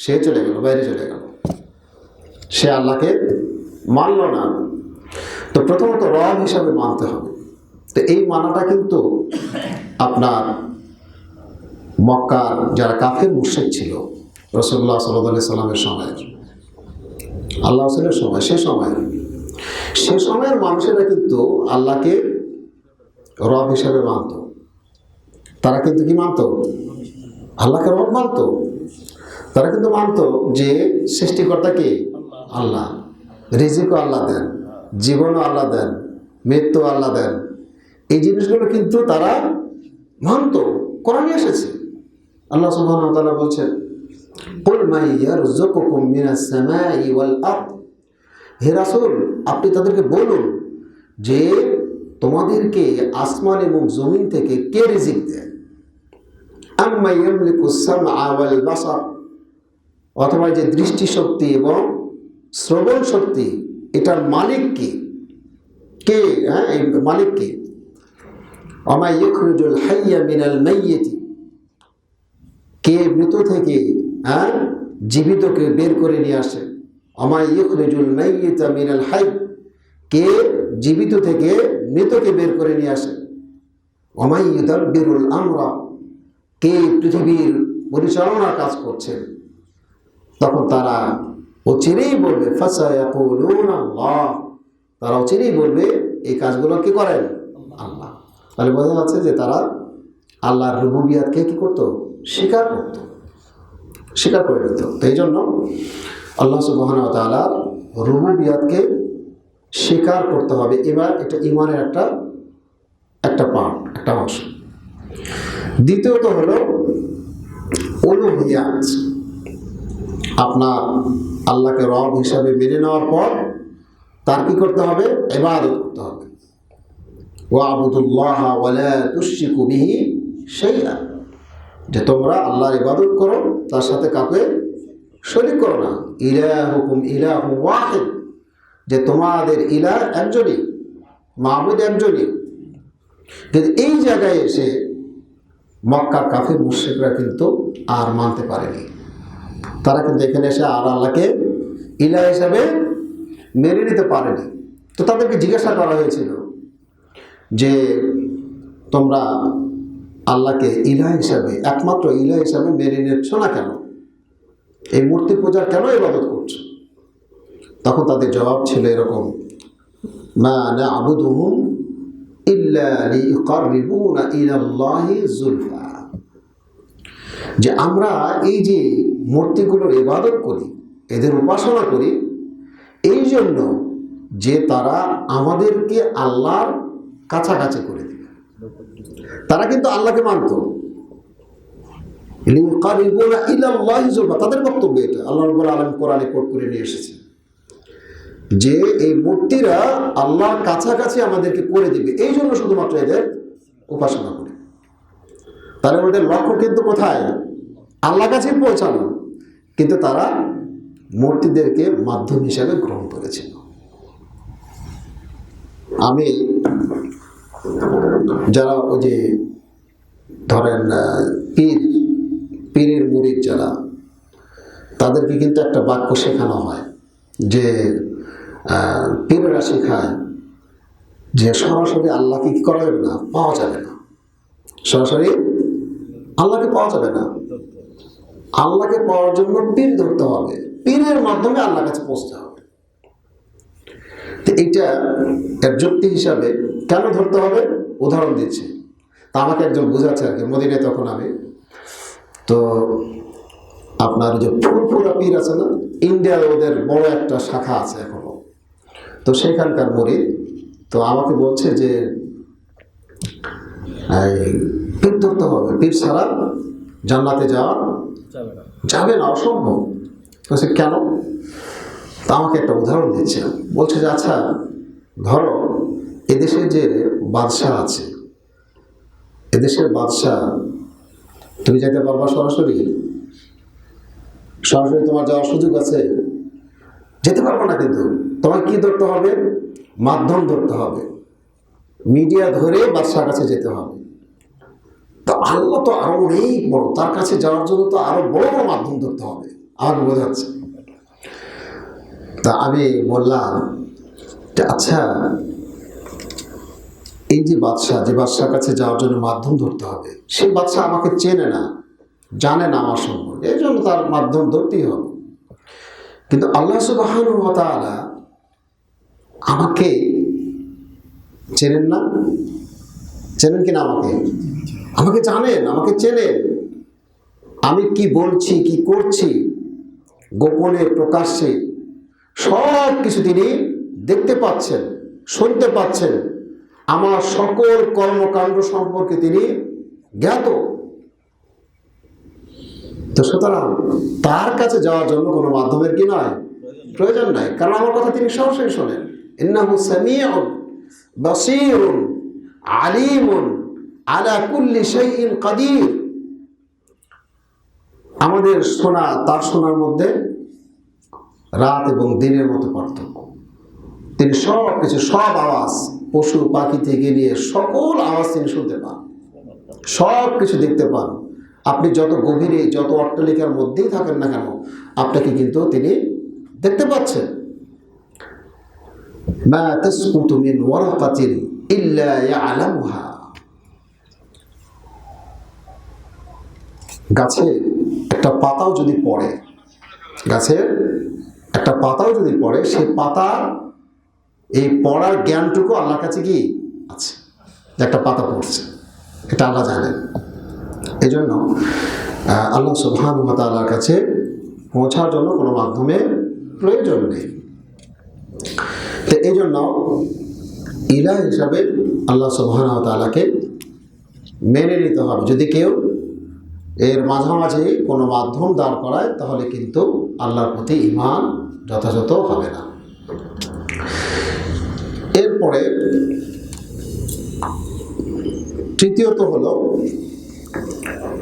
সে চলে গেল, বাইরে চলে গেল, সে আল্লাহকে মানল না। তো প্রথমত রব হিসাবে মানতে হবে। তো এই মানাটা কিন্তু আপনার মক্কার যারা কাফের মুশরিক ছিল রাসূলুল্লাহ সাল্লাল্লাহু আলাইহি সাল্লামের সময়ের, আল্লাহ রাসূলের সময়, সে সময়ের মানুষেরা কিন্তু আল্লাহকে রব হিসাবে মানত। তারা কিন্তু কি মানত? আল্লাহকে রব মানত। তারা কিন্তু মানত যে সৃষ্টিকর্তা কে? আল্লাহ। রিজিকও আল্লাহ দেন, জীবনও আল্লাহ দেন, মৃত্যু আল্লাহ দেন। এই জিনিসগুলো কিন্তু তারা মানত। কোরআনে এসেছে, আল্লাহ সুবহানাহু ওয়া তাআলা বলছেন, কুল মান ইয়ারযুকুকুম মিনাস সামাই ওয়াল আরদ। হে রাসূল, আপনি তাদেরকে বলুন যে তোমাদেরকে আসমান এবং জমিন থেকে কে রিজিক দেয়। আম্মা ইয়ামলিকুস সামআ ওয়াল বাসার, অথবা যে দৃষ্টিশক্তি এবং শ্রবণ শক্তি, এটার মালিক কে? কে? হ্যাঁ, এই মালিক কে? ওমা ইখরিজুল হাইয়া মিনাল মাইয়িতি, কে মৃত থেকে জীবিতকে বের করে নিয়ে আসে। ওমা ইখরিজুল মাইয়িতা মিনাল হাই, কে জীবিত থেকে মৃতকে বের করে নিয়ে আসে। ওমা ইউদাব্বিরুল আমরা, কে পৃথিবীর পরিচালনার কাজ করছেন। তখন তারা অচিরেই বলবে ফাসায়াকুলুনা আল্লাহ, তারা অচিরেই বলবে এই কাজগুলো কি করেন? আল্লাহ। তাহলে বোঝা যাচ্ছে যে তারা আল্লাহর রুবুবিয়াতকে কি করতো? স্বীকার করতো, স্বীকার করে নিত। তো এই জন্য আল্লাহ সুবহানাহু ওয়া তাআলা রুবুবিয়াতকে স্বীকার করতে হবে। এবার এটা ঈমানের একটা পার্ট, একটা অংশ। দ্বিতীয়ত হলো উলুহিয়াত। আপনার আল্লাহকে রব হিসাবে মেনে নেওয়ার পর তার কি করতে হবে? ইবাদত করতে হবে। ওয়াবুদুল্লাহ ওয়ালা তুশরিকু বিহি শাইআ, যে তোমরা আল্লাহর ইবাদত করো, তার সাথে কাউকে শরীক করো না। ইলাহুকুম ইলাহু ওয়াহিদ, যে তোমাদের ইলাহ একজনই, মাবুদ একজনই। কিন্তু এই জায়গায় এসে মক্কার কাফির মুশরিকরা কিন্তু আর মানতে পারেনি। তারা কিন্তু এখানে এসে আর আল্লাহকে ইলাহ হিসাবে মেনে নিতে পারেনি। তো তাদেরকে জিজ্ঞাসা করা হয়েছিল যে তোমরা আল্লাহকে ইলাহ হিসাবে, একমাত্র ইলাহ হিসাবে মেনে নিচ্ছ না কেন? এই মূর্তি পূজার কেন ইবাদত করছো? তখন তাদের জবাব ছিল এরকম, মা না'বুদুহুম ইল্লা লিইকাররিবুনা ইলাল্লাহি যুলফা, যে আমরা এই যে মূর্তিগুলোর ইবাদত করি, এদের উপাসনা করি, এই জন্য যে তারা আমাদেরকে আল্লাহর কাছাকাছি করে দিবে। তারা কিন্তু আল্লাহকে মানত, লিইকাররিবুনা ইলাল্লাহি যুলফা, তাদের বক্তব্য এটা। আল্লাহ রাব্বুল আলামিন কোরআনে কোট করে নিয়ে এসেছেন যে এই মূর্তিরা আল্লাহর কাছাকাছি আমাদেরকে করে দিবে, এই জন্য শুধুমাত্র এদের উপাসনা করি। তাহলে ওদের লক্ষ্য কিন্তু কোথায়? আল্লাহর কাছে পৌঁছানো। কিন্তু তারা মূর্তিদেরকে মাধ্যম হিসাবে গ্রহণ করেছিল। আমি যারা ওই যে ধরেন পীরের মুরিদ যারা, তাদেরকে কিন্তু একটা বাক্য শেখানো হয় যে পীরেরা শেখায় যে সরাসরি আল্লাহকে কি করা যাবে না, পাওয়া যাবে না। সরাসরি আল্লাহকে পাওয়া যাবে না। আল্লাহকে পাওয়ার জন্য পীর ধরতে হবে, পীরের মাধ্যমে আল্লাহর কাছে পৌঁছতে হবে। তো এইটা এর যুক্তি হিসাবে কেন ধরতে হবে উদাহরণ দিচ্ছি। তা আমাকে একজন বোঝাচ্ছে আর কি, মদিনায় তখন আমি, তো আপনার যে ফুরফুরা পীর আছে না, ইন্ডিয়ার ওদের বড় একটা শাখা আছে এখনো, তো সেখানকার মুরিদ। তো আমাকে বলছে যে পীর ধরতে হবে, পীর ছাড়া জান্নাতে যাওয়া যাবে না, অসম্ভব। বলছে কেন? তা আমাকে একটা উদাহরণ দিচ্ছে। বলছে যে আচ্ছা ধরো এদেশে যে বাদশাহ আছে, এদেশের বাদশাহ, তুমি যেতে পারবা সরাসরি? সরাসরি তোমার যাওয়ার সুযোগ আছে? যেতে পারবো না। কিন্তু তোমার কি ধরতে হবে? মাধ্যম ধরতে হবে, মিডিয়া ধরে বাদশার কাছে যেতে হবে। তো আল্লাহ তো আরো অনেক বড়, তার কাছে যাওয়ার জন্য তো আরো বড় বড় মাধ্যম ধরতে হবে। আমাকে বোঝাচ্ছে। তা আমি বললাম যে আচ্ছা এই যে বাদশার কাছে যাওয়ার জন্য মাধ্যম ধরতে হবে, সেই বাদশা আমাকে চেনে না, জানে না আমার সম্পর্কে, এই জন্য তার মাধ্যম ধরতেই হবে। কিন্তু আল্লাহ সুবহানাহু ওয়া তাআলা আমাকে চেনেন না? চেনেন কিনা? আমাকে জানেন, আমাকে চেনেন। আমি কি বলছি, কি করছি, গোপনে প্রকাশ্যে সব কিছু তিনি দেখতে পাচ্ছেন, শুনতে পাচ্ছেন। আমার সকল কর্মকাণ্ড সম্পর্কে তিনি জ্ঞাত। তো সুতরাং তার কাছে যাওয়ার জন্য কোনো মাধ্যমের কি নয়, প্রয়োজন নাই, কারণ আমার কথা তিনি সরাসরি শোনেন। ইন্নাহু সামিউন বাসীরুন আলিমুন আলা কুল্লি শাইইন কাদির। আমাদের শোনা, তার শোনার মধ্যে রাত এবং দিনের মতো পার্থক্য। তিনি সব কিছু, সব আওয়াজ, পশু পাখি থেকে নিয়ে সকল আওয়াজ তিনি শুনতে পান, সব কিছু দেখতে পান। আপনি যত গভীরে, যত অট্টালিকার মধ্যেই থাকেন না কেন, আপনাকে কিন্তু তিনি দেখতে পাচ্ছেন। মা তাসকুতু মিন ওয়ারাকাতিন ইল্লা ইয়ালামুহা। গাছে একটা পাতাও যদি পড়ে, গাছের একটা পাতাও যদি পড়ে, সেই পাতা, এই পড়ার জ্ঞানটুকু আল্লাহর কাছে কি আছে, যে একটা পাতা পড়ছে, এটা আল্লাহ জানেন। এই জন্য আল্লাহ সুবহানাহু ওয়া তাআলার কাছে পৌঁছার জন্য কোনো মাধ্যমের প্রয়োজন নেই। তো এই জন্য ইলাহ হিসাবে আল্লাহ সুবহানাহু ওয়া তাআলাকে মেনে নিতে হবে। যদি কেউ এর মাঝামাঝি কোনো মাধ্যম দাঁড় করায়, তাহলে কিন্তু আল্লাহর প্রতি ঈমান যথাযথ হবে না। এরপরে তৃতীয়ত হলো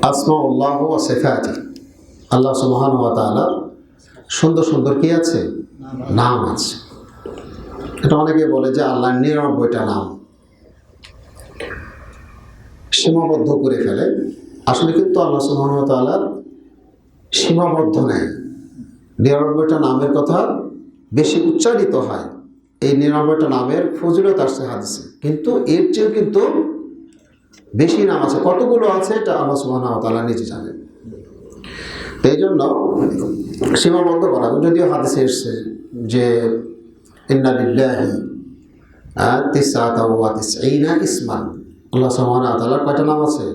আসমাউল্লাহ ওয়া সিফাতি। আল্লাহ সুবহানাহু ওয়া তাআলার সুন্দর সুন্দর কি আছে, নাম আছে। এটা অনেকে বলে যে আল্লাহর 99টা নাম সীমাবদ্ধ করে ফেলে। আসলে কিন্তু আল্লাহ সুবহানাহু ওয়া তাআলার সীমাবদ্ধ নেই। 99টা নামের কথা বেশি উচ্চারিত হয়, এই 99টা নামের ফজিলত আসছে হাদিসে, কিন্তু এর চেয়েও কিন্তু বেশি নাম আছে। কতগুলো আছে এটা আল্লাহ সুবহানাহু ওয়া তাআলা নিজে জানেন। এই জন্য সীমাবদ্ধ করা, যদিও হাদিসে এসছে যে ইন্না লিল্লাহি তিসআতা ওয়া তিসঈনা ইসমান। আল্লাহ সুবহানাহু ওয়া তাআলার কয়টা নাম আছে?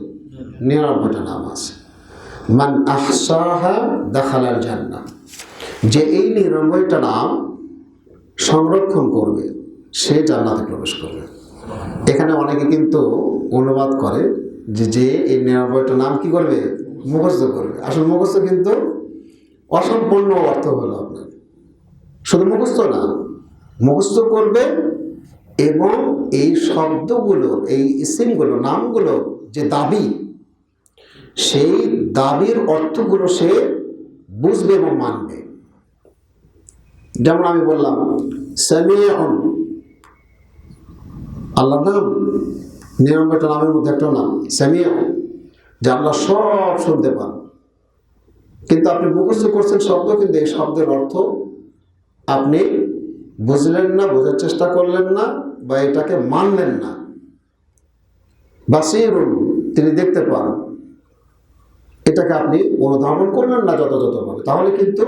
99টা নাম আছে। মান আহসাহা দাখালাল জান্নাহ। যে এই 99টা নাম সংরক্ষণ করবে, সে জান্নাতে প্রবেশ করবে। এখানে অনেকে কিন্তু অনুবাদ করে যে এই 99টা নাম কি করবে, মুখস্থ করবে। আসলে মুখস্থ কিন্তু অসম্পূর্ণ অর্থ হলো আপনার, শুধু মুখস্থ না, মুখস্থ করবে এবং এই শব্দগুলো, এই ইসিমগুলো, নামগুলো যে দাবি, সেই দাবির অর্থগুলো সে বুঝবে এবং মানবে। যেমন আমি বললাম সামিউন, আল্লাহর নাম 99টা নামের মধ্যে একটা নাম সামিউন, যে আল্লাহ সব শুনতে পান। কিন্তু আপনি মুখস্থ করছেন শব্দ, কিন্তু এই শব্দের অর্থ আপনি বুঝলেন না, বোঝার চেষ্টা করলেন না, বা এটাকে মানলেন না। বাসীরুন, তিনি দেখতে পান, এটাকে আপনি অনুধাবন করলেন না যথাযথভাবে, তাহলে কিন্তু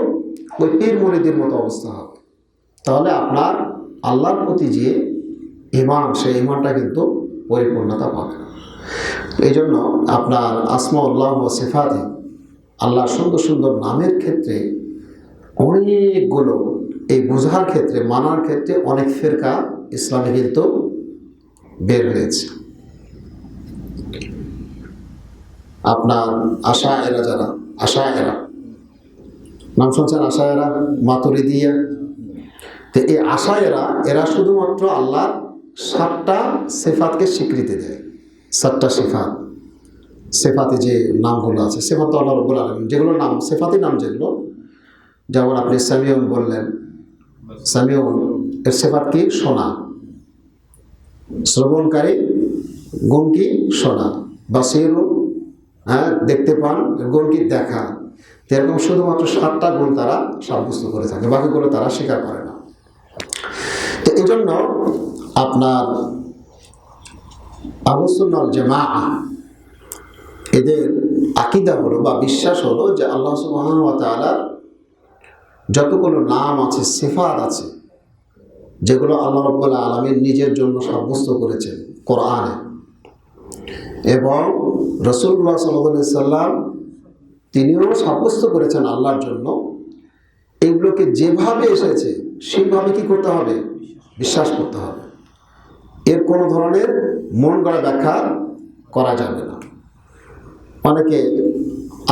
ওই পীর মুরিদের মতো অবস্থা হবে। তাহলে আপনার আল্লাহর প্রতি যে ঈমান, সেই ঈমানটা কিন্তু পরিপূর্ণতা পাবে না। এই জন্য আপনার আসমাউল্লাহ ওয়া সিফাতি, আল্লাহর সুন্দর সুন্দর নামের ক্ষেত্রে অনেকগুলো, এই বোঝার ক্ষেত্রে, মানার ক্ষেত্রে অনেক ফেরকা ইসলামে কিন্তু বের হয়েছে। আপনার আশায়েরা, যারা আশায়েরা নাম শুনছেন, আশায়েরা, মাতুরিদিয়া। তো এই আশায়েরা, এরা শুধুমাত্র আল্লাহর 7টা সিফাতকে স্বীকৃতি দেয়। 7টা সিফাত, সিফাতে যে নামগুলো আছে, সিফাত তো আল্লাহ রাব্বুল আলামিন, যেগুলো নাম সিফাতি নাম, যেগুলো যেমন আপনি সামিউন বললেন, সামিউন এর সিফাত কি? শোনা, শ্রবণকারী, গুণ কি? শোনা। বাসীরুন, দেখতে পান, গুণ কি? দেখা। এরকম শুধুমাত্র 7টা গুণ তারা সাব্যস্ত করে থাকে, বাকিগুলো তারা স্বীকার করে না। তো এই জন্য আপনার আহলুস সুন্নাহ ওয়াল জামাআহ এদের আকীদা হলো বা বিশ্বাস হলো যে আল্লাহ সুবহানাহু ওয়া তাআলার যতগুলো নাম আছে, সিফাত আছে, যেগুলো আল্লাহ রাব্বুল আলামিন নিজের জন্য সাব্যস্ত করেছেন কোরআনে, এবং রাসূলুল্লাহ সাল্লাল্লাহু আলাইহি সাল্লাম তিনিও সাব্যস্ত করেছেন আল্লাহর জন্য, এগুলোকে যেভাবে এসেছে সেইভাবে কি করতে হবে? বিশ্বাস করতে হবে। এর কোনো ধরনের মন গড়া ব্যাখ্যা করা যাবে না। অনেকে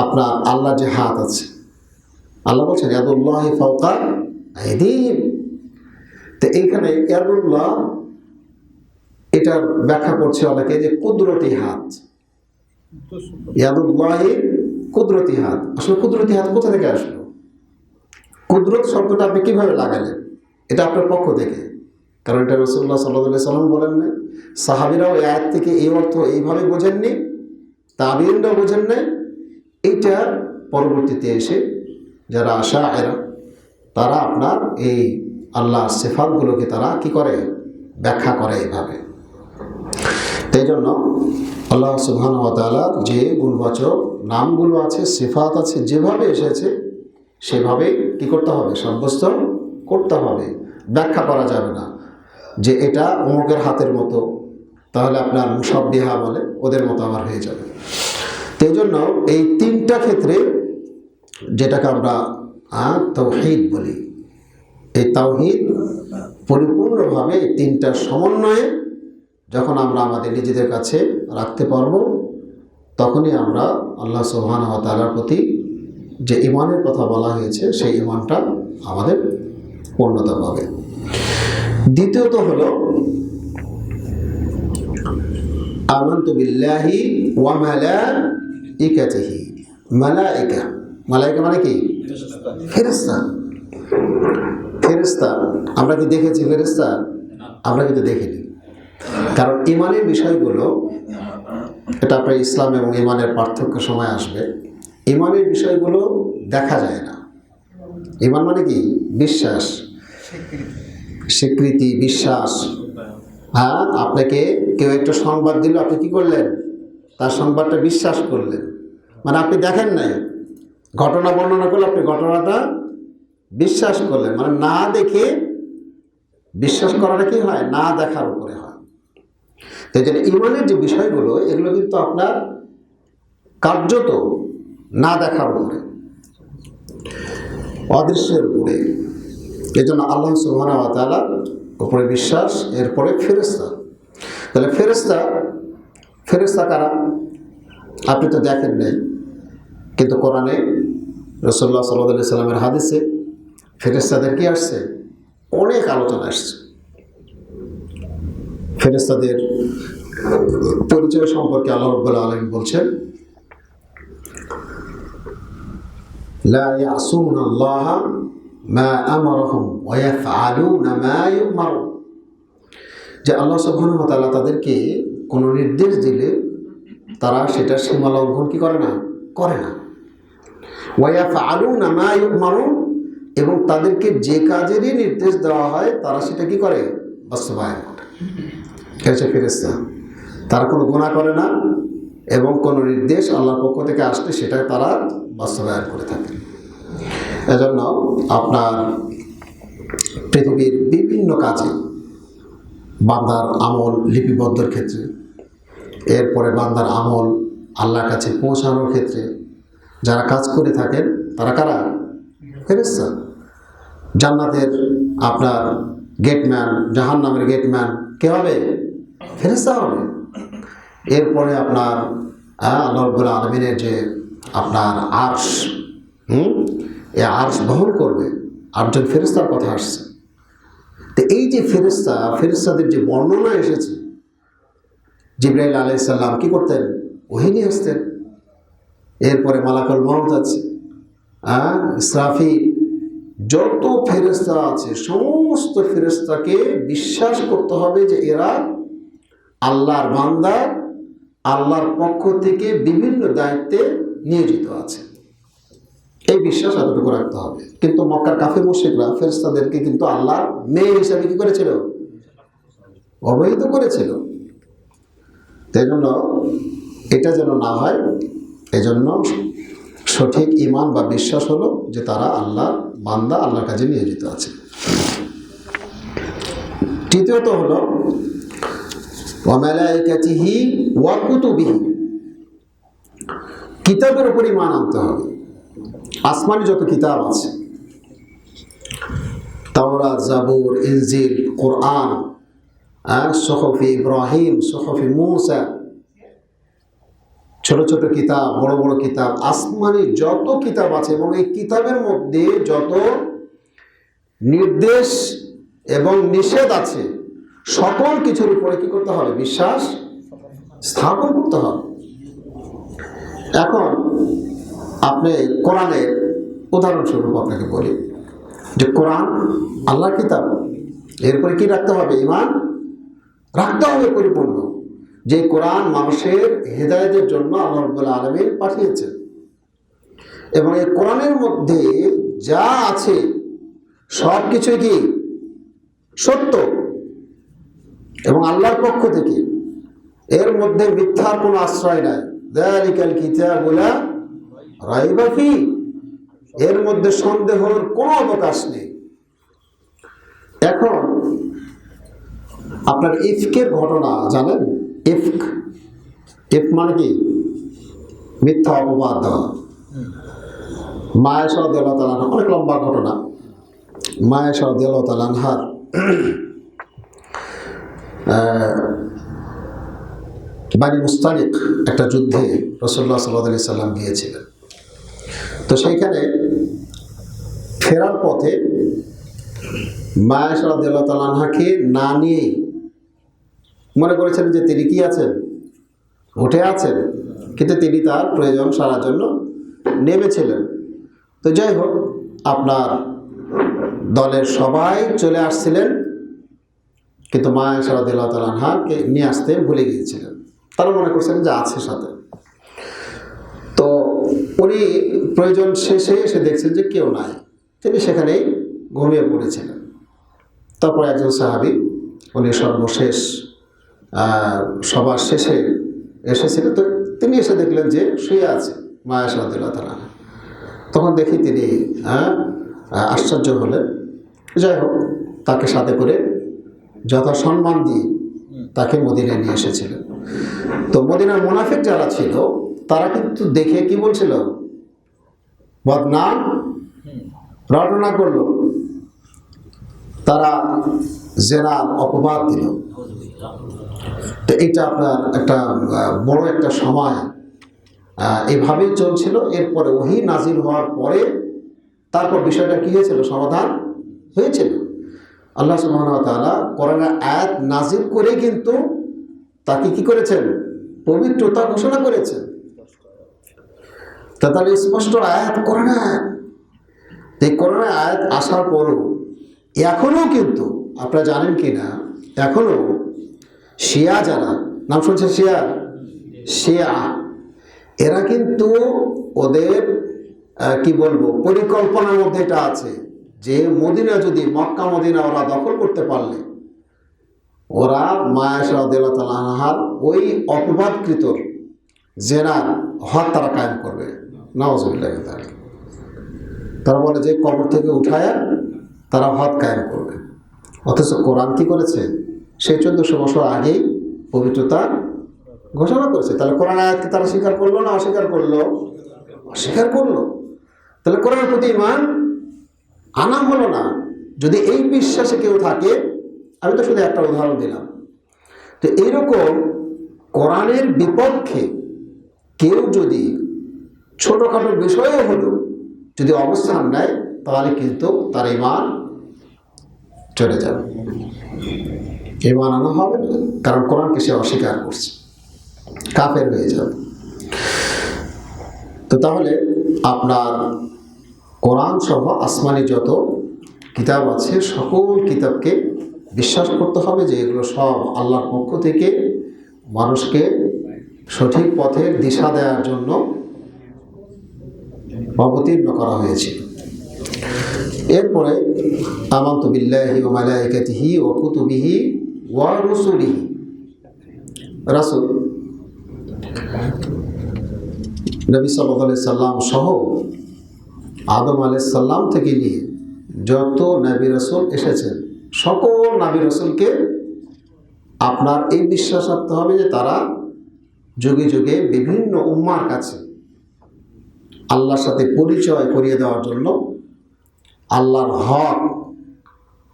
আপনার আল্লাহ যে হাত আছে, আল্লাহ বলছেন ইয়াদুল্লাহি ফাওকা আইদিহিম, তো এইখানে ইয়াদুল্লাহ এটার ব্যাখ্যা করছে অনেকে যে কুদরতি হাত। ইয়াদুল্লাহি কুদরতি হাত, আসলে কুদরতি হাত কোথা থেকে আসলো? কুদরত শব্দটা আপনি কিভাবে লাগালেন? এটা আপনার পক্ষ থেকে, কারণ এটা রাসূলুল্লাহ সাল্লাল্লাহু আলাইহি সাল্লাম বলেন না, সাহাবীরাও এই আয়াত থেকে এই অর্থ এইভাবে বোঝেননি, তাবিঈনরাও বোঝেন নাই। এইটা পরবর্তীতে এসে যারা আশায়েরা, তারা আপনার এই আল্লাহ সিফাতগুলোকে তারা কি করে? ব্যাখ্যা করে এইভাবে। তাই জন্য আল্লাহ সুবহানাহু ওয়া তাআলার যে গুণবাচক নামগুলো আছে, সিফাত আছে, যেভাবে এসেছে সেভাবে কি করতে হবে? সাব্যস্ত করতে হবে। ব্যাখ্যা করা যাবে না যে এটা অমুকের হাতের মতো, তাহলে আপনার মুশাব্বিহা বলে ওদের মতো আবার হয়ে যাবে। এই জন্য এই তিনটা ক্ষেত্রে, যেটাকে আমরা তাওহীদ বলি, এই তাওহীদ পরিপূর্ণভাবে এই তিনটার সমন্বয়ে যখন আমরা আমাদের নিজেদের কাছে রাখতে পারবো, তখনই আমরা আল্লাহ সুবহানাহু ওয়া তাআলার প্রতি যে ঈমানের কথা বলা হয়েছে সেই ঈমানটা আমাদের পূর্ণতা পাবে। দ্বিতীয়ত হলো আমানতু বিল্লাহি ওয়া মালাইকাতিহি। মালাইকা, মালাইকা মানে কি? ফেরেশতা। ফেরেশতা আমরা কি দেখেছি? ফেরেশতা আমরা কিন্তু দেখিনি। কারণ ঈমানের বিষয়গুলো, এটা আপনার ইসলাম এবং ঈমানের পার্থক্য সময় আসবে। ঈমানের বিষয়গুলো দেখা যায় না। ঈমান মানে কি? বিশ্বাস, স্বীকৃতি, বিশ্বাস। হ্যাঁ, আপনাকে কেউ একটা সংবাদ দিল, আপনি কি করলেন? তার সংবাদটা বিশ্বাস করলেন, মানে আপনি দেখেন নাই, ঘটনা বর্ণনা করলে আপনি ঘটনাটা বিশ্বাস করলেন, মানে না দেখে বিশ্বাস করাটা কি হয়? না দেখার উপরে হয়। তাই জন্য ঈমানের যে বিষয়গুলো, এগুলো কিন্তু আপনার কার্যত না দেখার উপরে, অদৃশ্যের উপরে। এই জন্য আল্লাহ সুবহানাহু ওয়া তাআলার উপরে বিশ্বাস, এরপরে ফেরেশতা। তাহলে ফেরেশতা কারা? আপনি তো দেখেন নাই, কিন্তু কোরআনে রাসূলুল্লাহ সাল্লাল্লাহু আলাইহি সাল্লামের হাদিসে ফেরেশতাদের কি আসছে? অনেক আলোচনা আসছে। ফেরেশতাদের পরিচয় সম্পর্কে আল্লাহ রাব্বুল আলামিন বলছেন, লা ইয়াসুনাল্লাহ মা আমারহুম ওয়া ইয়াফআলুনা মা ইউমারুন। যে আল্লাহ সুবহানাহু ওয়া তাআলা তাদেরকে কোনো নির্দেশ দিলে তারা সেটা সীমা লঙ্ঘন কি করে না? করে না। ওয়া ইয়াফআলুনা মা ইউমারুন, এবং তাদেরকে যে কাজেরই নির্দেশ দেওয়া হয় তারা সেটা কি করে? বাস্তবায়ন করে। হচ্ছে ফেরেশতা। তারা কোনো গুনাহ করে না, এবং কোনো নির্দেশ আল্লাহর পক্ষ থেকে আসলে সেটা তারা বাস্তবায়ন করে থাকে। এজন্য আপনার পৃথিবীর বিভিন্ন কাজে বান্দার আমল লিপিবদ্ধের ক্ষেত্রে, এরপরে বান্দার আমল আল্লাহর কাছে পৌঁছানোর ক্ষেত্রে যারা কাজ করে থাকেন তারা কারা? ফেরেশতা। জান্নাতের আপনার গেটম্যান, জাহান্নামের গেটম্যান কে হবে? ফেরেশতা হবে। এরপরে আপনার আল্লাহ রাব্বুল আলামিনের যে আপনার আরশ, এই আরশ বহন করবে, আটজন ফেরেশতার কথা আসছে। তো এই যে ফেরেশতাদের যে বর্ণনা এসেছে, জিবরাইল আলাইহিস সালাম কি করতেন? ওহী নিয়ে আসতেন। এরপরে মালাকুল মউত আছে, ইসরাফিল, যত ফেরেশতা আছে সমস্ত ফেরেশতাকে বিশ্বাস করতে হবে যে এরা আল্লাহর বান্দা, আল্লাহর পক্ষ থেকে বিভিন্ন দায়িত্বে নিয়োজিত আছে। এই বিশ্বাস এতটুকু রাখতে হবে। কিন্তু মক্কার কাফির মুশরিকরা ফেরেশতাদেরকে কিন্তু আল্লাহর মেয়ে হিসাবে কি করেছিল? অবহিত করেছিল। তাই জন্য এটা যেন না হয়, এজন্য সঠিক ঈমান বা বিশ্বাস হলো যে তারা আল্লাহ বান্দা, আল্লাহর কাজে নিয়োজিত আছে। তৃতীয়ত হলো ওয়া মালাইকাতিহি ওয়া কুতুবিহি, কিতাবের উপর ঈমান আনতে হবে। আসমানি যত কিতাব আছে, তাওরাত, জাবুর, ইনজিল, কোরআন, সুহুফি ইব্রাহিম, সুহুফি মূসা, ছোট ছোট কিতাব, বড় বড় কিতাব, আসমানি যত কিতাব আছে এবং এই কিতাবের মধ্যে যত নির্দেশ এবং নিষেধ আছে, সকল কিছুর উপরে কি করতে হবে? বিশ্বাস স্থাপন করতে হবে। এখন আপনি কোরআনের উদাহরণস্বরূপ আপনাকে বলি যে কোরআন আল্লাহর কিতাব, এরপরে কি রাখতে হবে? ঈমান রাখতে হবে পরিপূর্ণ, যে কোরআন মানুষের হেদায়েতের জন্য আল্লাহ রাব্বুল আলামিন পাঠিয়েছেন, এবং এই কোরআনের মধ্যে যা আছে সব কিছুই কি সত্য এবং আল্লাহর পক্ষ থেকে, এর মধ্যে মিথ্যার কোনো আশ্রয় নাই। যালিকাল কিতাবু লা রাইবা ফীহ, এর মধ্যে সন্দেহের কোনো অবকাশ নেই। এখন আপনার ইফকের ঘটনা জানেন? ইফক মানে কি? মিথ্যা অপবাদ দেওয়া। মা আয়েশা রাদিয়াল্লাহু তাআলা আনহা, অনেক লম্বা ঘটনা। মা আয়েশা রাদিয়াল্লাহু তাআলা আনহার বানি মুস্তালিক একটা যুদ্ধে রাসূলুল্লাহ সাল্লাল্লাহু আলাইহি সাল্লাম গিয়েছিলেন। তো সেইখানে ফেরার পথে মা আয়েশা রাদিয়াল্লাহু তাআলা আনহাকে না নিয়ে মনে করেছেন যে তিনি কি আছেন? উঠে আছেন, কিন্তু তিনি তার প্রয়োজন সারার জন্য নেমেছিলেন। তো যাই হোক, আপনার দলের সবাই চলে আসছিলেন, কিন্তু মা আয়েশা রাদিয়াল্লাহু তাআলা আনহাকে নিয়ে আসতে ভুলে গিয়েছিলেন। তারা মনে করছেন যে আছে সাথে। তো উনি প্রয়োজন শেষে এসে দেখছেন যে কেউ নাই, তিনি সেখানেই ঘুমিয়ে পড়েছিলেন। তারপর একজন সাহাবী, উনি সর্বশেষ সবার শেষে এসেছিলেন, তো তিনি এসে দেখলেন যে শুয়ে আছে মা আয়েশা রাদিয়াল্লাহু তাআলা। তখন দেখি তিনি আশ্চর্য হলেন। যাই হোক, তাকে সাথে করে যথাসম্মান দিয়ে তাকে মদিনায় নিয়ে এসেছিলেন। তো মদিনার মুনাফিক যারা ছিল তারা কিন্তু দেখে কি বলছিল? বদনাম রটনা করল, তারা জেনার অপবাদ দিল। তো এটা আপনার একটা বড় একটা সময় এভাবেই চলছিল। এরপরে ওহী নাজিল হওয়ার পরে তারপর বিষয়টা কি হয়েছিল? সমাধান হয়েছিল। আল্লাহ সুবহানাহু ওয়া তাআলা কোরআনের আয়াত নাজিল করে কিন্তু তাকে কি করেছেন? পবিত্রতা ঘোষণা করেছেন। তাহলে স্পষ্ট আয়াত, কোরআনের আয়াত। এই কোরআনের আয়াত আসার পরও এখনও কিন্তু আপনারা জানেন কি না, এখনও শিয়া যারা, নাম শুনছেন শিয়া, এরা কিন্তু ওদের কি বলবো পরিকল্পনার মধ্যে এটা আছে যে মদিনা, যদি মক্কা মদিনা ওরা দখল করতে পারলে ওরা মা আয়েশা রাদিয়াল্লাহু তাআলা আনহার ওই অপবাদকৃত জেনার হদ তারা কায়েম করবে। নাউযুবিল্লাহ। তারা বলে যে কবর থেকে উঠায় তারা হদ কায়েম করবে। অথচ কোরআন কি করেছে? সেই 1400 বছর আগেই পবিত্রতা ঘোষণা করেছে। তাহলে কোরআন আয়াতকে তারা স্বীকার করলো না অস্বীকার করলো? অস্বীকার করলো। তাহলে কোরআনের প্রতি ঈমান আনা হলো না। যদি এই বিশ্বাসে কেউ থাকে, আমি তো শুধু একটা উদাহরণ দিলাম, তো এইরকম কোরআনের বিপক্ষে কেউ যদি ছোটোখাটো বিষয়ও হলো যদি অবস্থান নেয়, তাহলে কিন্তু তার ঈমান চলে যাবে, ঈমান আনা হবে না। কারণ কোরআনকে সে অস্বীকার করছে, কাফের হয়ে যাবে। তো তাহলে আপনার কোরআন সহ আসমানি যত কিতাব আছে সকল কিতাবকে বিশ্বাস করতে হবে যে এগুলো সব আল্লাহর পক্ষ থেকে মানুষকে সঠিক পথের দিশা দেওয়ার জন্য অবতীর্ণ করা হয়েছিল। এরপরে আমানতু বিল্লাহি ওয়া মালাইকাতিহি ওয়া কুতুবিহি ওয়া রুসুলিহি, রাসূল নবী সাল্লাল্লাহু আলাইহি সাল্লাম সহ আদম আলাইহিস সালাম থেকে নিয়ে যত নবী রাসূল এসেছেন, সকল নবী রাসূলকে আপনার এই বিশ্বাস রাখতে হবে যে তারা যুগে যুগে বিভিন্ন উম্মার কাছে আল্লাহর সাথে পরিচয় করিয়ে দেওয়ার জন্য, আল্লাহর হক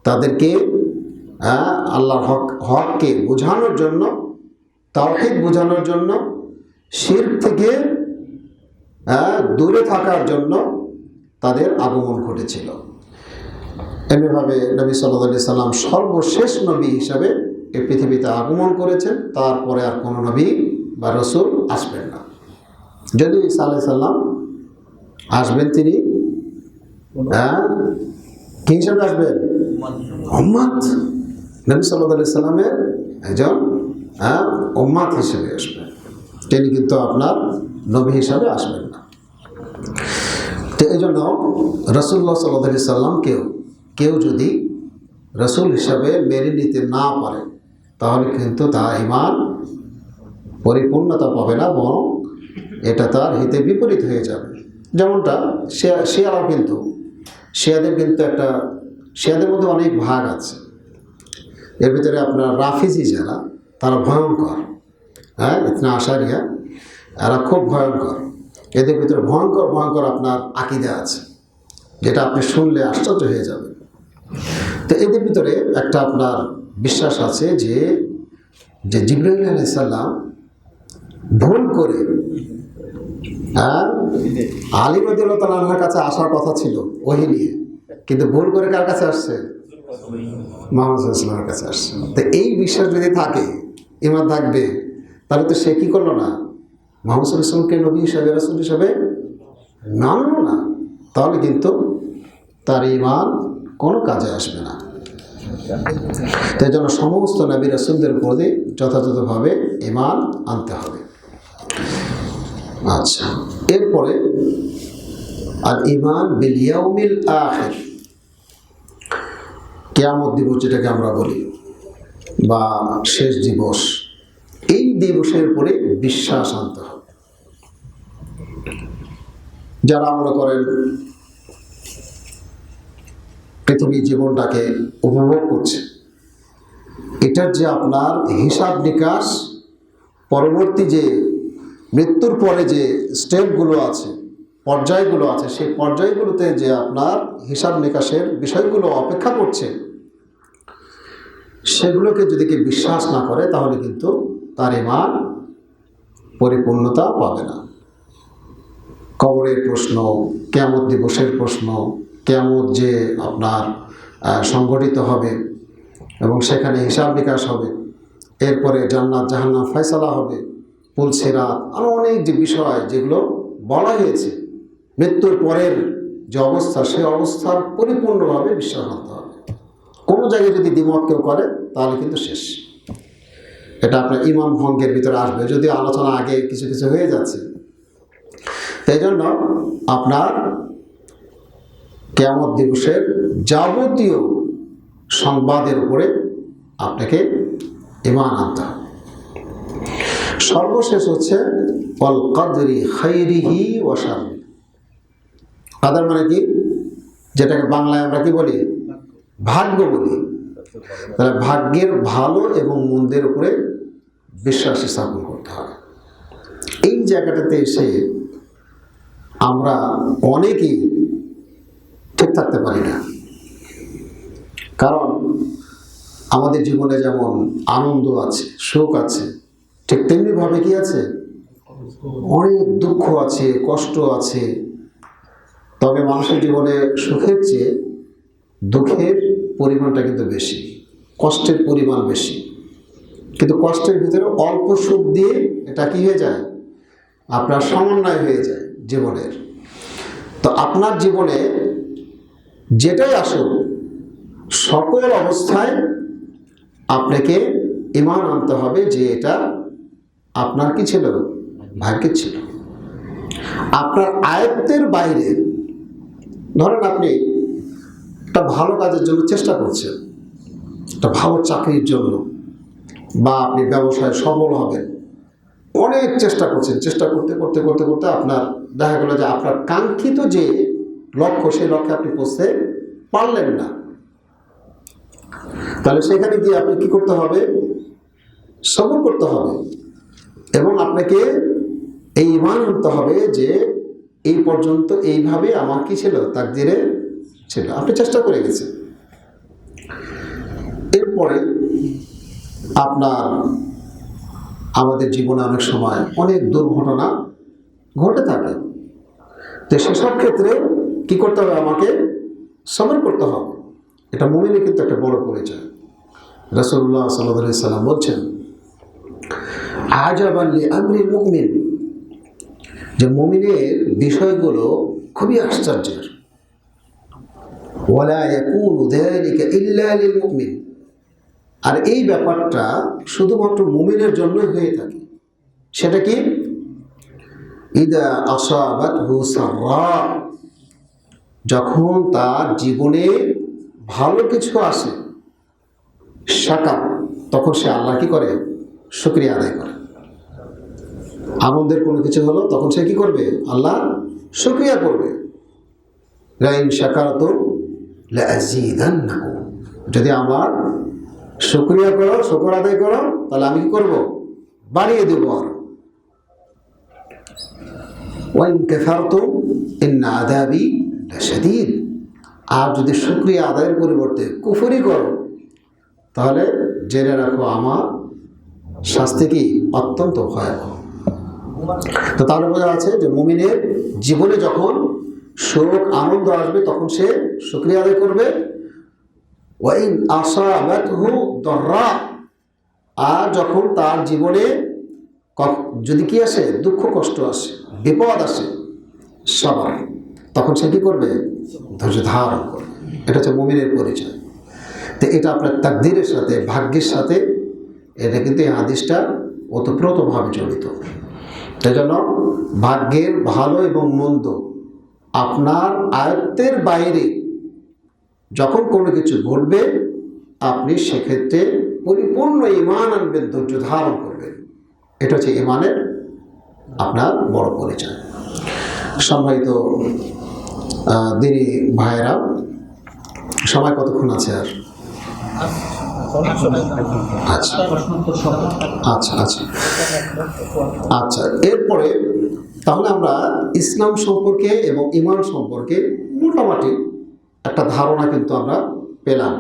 তাদেরকে আল্লাহর হককে বোঝানোর জন্য, তাওহীদ বোঝানোর জন্য, শিরক থেকে দূরে থাকার জন্য তাদের আগমন ঘটেছিল। এমনিভাবে নবী সাল্লাল্লাহু আলাইহি সাল্লাম সর্বশেষ নবী হিসাবে এই পৃথিবীতে আগমন করেছেন। তারপরে আর কোনো নবী বা রসুল আসবেন না। যদিও ঈসা আলাইহিস সালাম আসবেন, তিনি কি হিসাবে আসবেন? উম্মত, নবী সাল্লাল্লাহু আলাইহি সাল্লামের একজন উম্মত হিসেবে আসবেন। তিনি কিন্তু আপনার নবী হিসাবে আসবেন না। তো এই জন্য রাসূলুল্লাহ সাল্লাল্লাহু আলাইহি সাল্লাম কেউ যদি রসুল হিসাবে মেনে নিতে না পারে, তাহলে কিন্তু তার ঈমান পরিপূর্ণতা পাবে না, বরং এটা তার হিতে বিপরীত হয়ে যাবে। যেমনটা শিয়ারাও কিন্তু, শিয়াদের মধ্যে অনেক ভাগ আছে। এর ভিতরে আপনার রাফিজি যারা, তারা ভয়ঙ্কর, ইতনা আশারিয়া, এরা খুব ভয়ঙ্কর। এদের ভিতরে ভয়ঙ্কর ভয়ঙ্কর আপনার আকীদা আছে, যেটা আপনি শুনলে আশ্চর্য হয়ে যাবে। তো এদের ভিতরে একটা আপনার বিশ্বাস আছে যে জিবরাইল আলাইহিস সালাম ভুল করে আলী রাদিয়াল্লাহু তাআলা আনহুর কাছে আসার কথা ছিল ওহী নিয়ে, কিন্তু ভুল করে কার কাছে আসছে? মুহাম্মদ সাল্লাল্লাহু আলাইহি ওয়াসাল্লামের কাছে আসছে। তো এই বিশ্বাস যদি থাকে, ঈমান থাকবে, তাহলে তো সে কি করলো না? মুহাম্মদ সাল্লাল্লাহু আলাইহি ওয়াসাল্লামকে নবী হিসাবে, রাসূল হিসাবে মানল না। তাহলে কিন্তু তার ঈমান কোনো কাজে আসবে না। তাই জন্য সমস্ত নবী রাসূলদের প্রতি যথাযথভাবে ঈমান আনতে হবে। আচ্ছা, এরপরে আর ঈমান বিল ইয়াউমিল আখির, কিয়ামত দিবস যেটাকে আমরা বলি, বা শেষ দিবস, এই দিবসের উপরে বিশ্বাস আনতে হবে। যারা মনে করেন পৃথিবীর জীবনটাকে উপভোগ করছে, এটার যে আপনার হিসাব নিকাশ, পরবর্তী যে মৃত্যুর পরে যে স্টেপগুলো আছে, পর্যায়গুলো আছে, সেই পর্যায়গুলোতে যে আপনার হিসাব নিকাশের বিষয়গুলো অপেক্ষা করছে, সেগুলোকে যদি কেউ বিশ্বাস না করে, তাহলে কিন্তু তার ঈমান পরিপূর্ণতা পাবে না। কবরের প্রশ্ন, কিয়ামত দিবসের প্রশ্ন, কিয়ামত যে আপনার সংগঠিত হবে এবং সেখানে হিসাব নিকাশ হবে, এরপরে জান্নাত জাহান্নাম ফয়সালা হবে, পুল সিরাত, আরও অনেক যে বিষয় যেগুলো বলা হয়েছে, মৃত্যুর পরের যে অবস্থা, সেই অবস্থার পরিপূর্ণভাবে বিশ্বাস করতে হবে। কোনো জায়গায় যদি দ্বিমত কেউ করে, তাহলে কিন্তু শেষ। এটা আপনার ঈমান ভঙ্গের ভিতরে আসবে, যদি আলোচনা আগে কিছু কিছু হয়ে যাচ্ছে। তাই জন্য আপনার কিয়ামত দিবসের যাবতীয় সংবাদের উপরে আপনাকে ঈমান আনতে হবে। সর্বশেষ হচ্ছে ওয়াল কদরি খাইরিহি ওয়া শাররিহি। কাদার মানে কি? যেটাকে বাংলায় আমরা কি বলি? ভাগ্য বলি। তাহলে ভাগ্যের ভালো এবং মন্দের উপরে বিশ্বাস স্থাপন করতে হবে। এই জায়গাটাতে এসে আমরা অনেকেই ঠিক থাকতে পারি না। কারণ আমাদের জীবনে যেমন আনন্দ আছে, সুখ আছে, ঠিক তেমনিভাবে কি আছে? অনেক দুঃখ আছে, কষ্ট আছে। তবে মানুষের জীবনে সুখের চেয়ে দুঃখের পরিমাণটা কিন্তু বেশি, কষ্টের পরিমাণ বেশি। কিন্তু কষ্টের ভিতরে অল্প সুখ দিয়ে এটা কি হয়ে যায়? আপনার সমন্বয় হয়ে যায় জীবনের। তো আপনার জীবনে যেটাই আসুক, সকল অবস্থায় আপনাকে ঈমান আনতে হবে যে এটা আপনার কি ছিল? ভাগ্যে ছিল। আপনার আয়ত্তের বাইরে। ধরেন আপনি একটা ভালো কাজের জন্য চেষ্টা করছেন, একটা ভালো চাকরির জন্য, বা আপনি ব্যবসায় সফল হবেন, অনেক চেষ্টা করছেন, চেষ্টা করতে করতে করতে করতে আপনার দেখা গেল যে আপনার কাঙ্ক্ষিত যে লক্ষ্য, সেই লক্ষ্যে আপনি পৌঁছতে পারলেন না। তাহলে সেখানে গিয়ে আপনি কি করতে হবে? সবর করতে হবে এবং আপনাকে এই ঈমান আনতে হবে যে এই পর্যন্ত এইভাবে আমার কি ছিল, তাকদীরে ছিল, আপনি চেষ্টা করে গেছেন। এরপরে আপনার আমাদের জীবনে অনেক সময় অনেক দুর্ঘটনা ঘটে থাকে, তো সেসব ক্ষেত্রে কি করতে হবে? আমাকে সবর করতে হবে। এটা মুমিনের কিন্তু একটা বড় পরিচয়। রাসূলুল্লাহ সাল্লাল্লাহু আলাইহি সাল্লাম বলছেন, আজাবান লিআমরিল মুমিন, যে মুমিনের বিষয়গুলো খুবই আশ্চর্যের। ওয়ালা ইয়াকুনু যালিকা ইল্লা লিল মুমিন, আর এই ব্যাপারটা শুধুমাত্র মুমিনের জন্যই হয়ে থাকে। সেটা কি? ইদা আসাবাতহু সাররা, যখন তার জীবনে ভালো কিছু আসে, শাকার, তখন সে আল্লাহ কি করে? শুকরিয়া আদায় করে। আনন্দের কোনো কিছু হলো, তখন সে কি করবে? আল্লাহ শুকরিয়া করবে। লাইন শাকারতুম লাযীদান্নাকুম, যদি আমার শুকরিয়া করো, শুকর আদায় করো, তাহলে আমি কি করব? বাড়িয়ে দেব। আর ওয়াইন কাফারতুম ইন্না আযাবি লাশাদীদ, আর যদি শুকরিয়া আদায়ের পরিবর্তে কুফরি করো, তাহলে জেনে রাখো আমার শাস্তি কি অত্যন্ত ভয়াবহ। তো তাহলে বোঝা যাচ্ছে যে মুমিনের জীবনে যখন সুখ আনন্দ আসবে তখন সে শুকরিয়া আদায় করবে। ওয়াইন আসাবাতহু দররা, আর যখন তার জীবনে যদি কি আসে? দুঃখ কষ্ট আসে, বিপদ আসে, সবার, তখন সে কি করবে? ধৈর্য ধারণ করবে। এটা হচ্ছে মুমিনের পরিচয়। তো এটা আপনার তাকদীরের সাথে, ভাগ্যের সাথে, এটা কিন্তু এই হাদিসটা ওতপ্রোতভাবে জড়িত। সেই জন্য ভাগ্যের ভালো এবং মন্দ আপনার আয়ত্তের বাইরে যখন কোনো কিছু ঘটবে, আপনি সেক্ষেত্রে পরিপূর্ণ ঈমান আনবেন, ধৈর্য ধারণ করবেন। এটা হচ্ছে ঈমানের আপনার বড় পরিচয়। সম্মানিত দিনী ভাইয়েরা, সময় কতক্ষণ আছে আর? আচ্ছা আচ্ছা আচ্ছা আচ্ছা এরপরে তাহলে আমরা ইসলাম সম্পর্কে এবং ঈমান সম্পর্কে মোটামুটি একটা ধারণা কিন্তু আমরা পেলাম।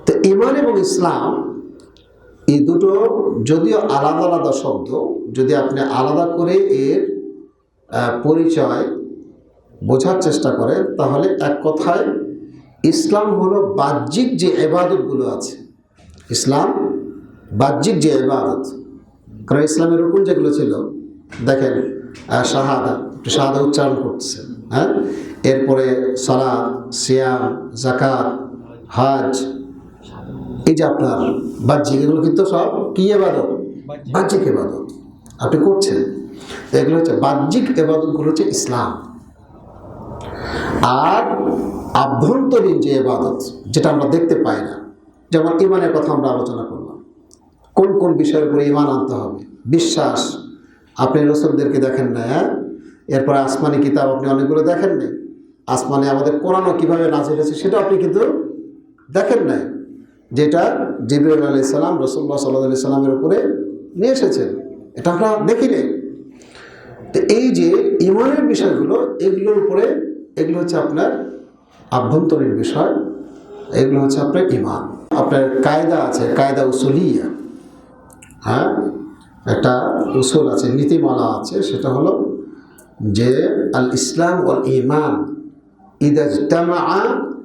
তো ঈমান এবং ইসলাম এই দুটো যদিও আলাদা আলাদা শব্দ, যদি আপনি আলাদা করে এর পরিচয় বোঝার চেষ্টা করেন, তাহলে এক কথায় ইসলাম হলো বাহ্যিক যে ইবাদতগুলো আছে, ইসলাম বাহ্যিক যে ইবাদত। কারণ ইসলামের রুকুন যেগুলো ছিল, দেখেন শাহাদা, শাহাদা উচ্চারণ করতেছেন, হ্যাঁ, এরপরে সালাত, সিয়াম, যাকাত, হজ, এই যে আপনার বাহ্যিক, এগুলো কিন্তু সব কি ইবাদত? বাহ্যিক ইবাদত আপনি করছেন। তো এগুলো হচ্ছে বাহ্যিক ইবাদতগুলো হচ্ছে ইসলাম। আর আভ্যন্তরীণ যে ইবাদত, যেটা আমরা দেখতে পাই না, যেমন ঈমানের কথা আমরা আলোচনা করলাম, কোন কোন বিষয়ের উপরে ঈমান আনতে হবে। বিশ্বাস, আপনি রাসূলদেরকে দেখেন না, হ্যাঁ, এরপরে আসমানি কিতাব আপনি অনেকগুলো দেখেন নাই, আসমানে আমাদের কোরআনও কীভাবে নাজিল হয়েছে সেটা আপনি কিন্তু দেখেন নাই, যেটা জিবরাইল আলাইহিস সালাম রাসূলুল্লাহ সাল্লাল্লাহু আলাইহি সাল্লামের উপরে নিয়ে এসেছেন, এটা আমরা দেখি নাই। তো এই যে ঈমানের বিষয়গুলো, এগুলোর উপরে, এগুলো হচ্ছে আপনার আভ্যন্তরীণ বিষয়, এগুলো হচ্ছে আপনার ঈমান। আপনার কায়দা আছে, কায়দা উসুলিয়া, হ্যাঁ, একটা উসুল আছে, নীতিমালা আছে, সেটা হলো যে আল ইসলাম ওয়াল ঈমান ইদা ইজতামাআ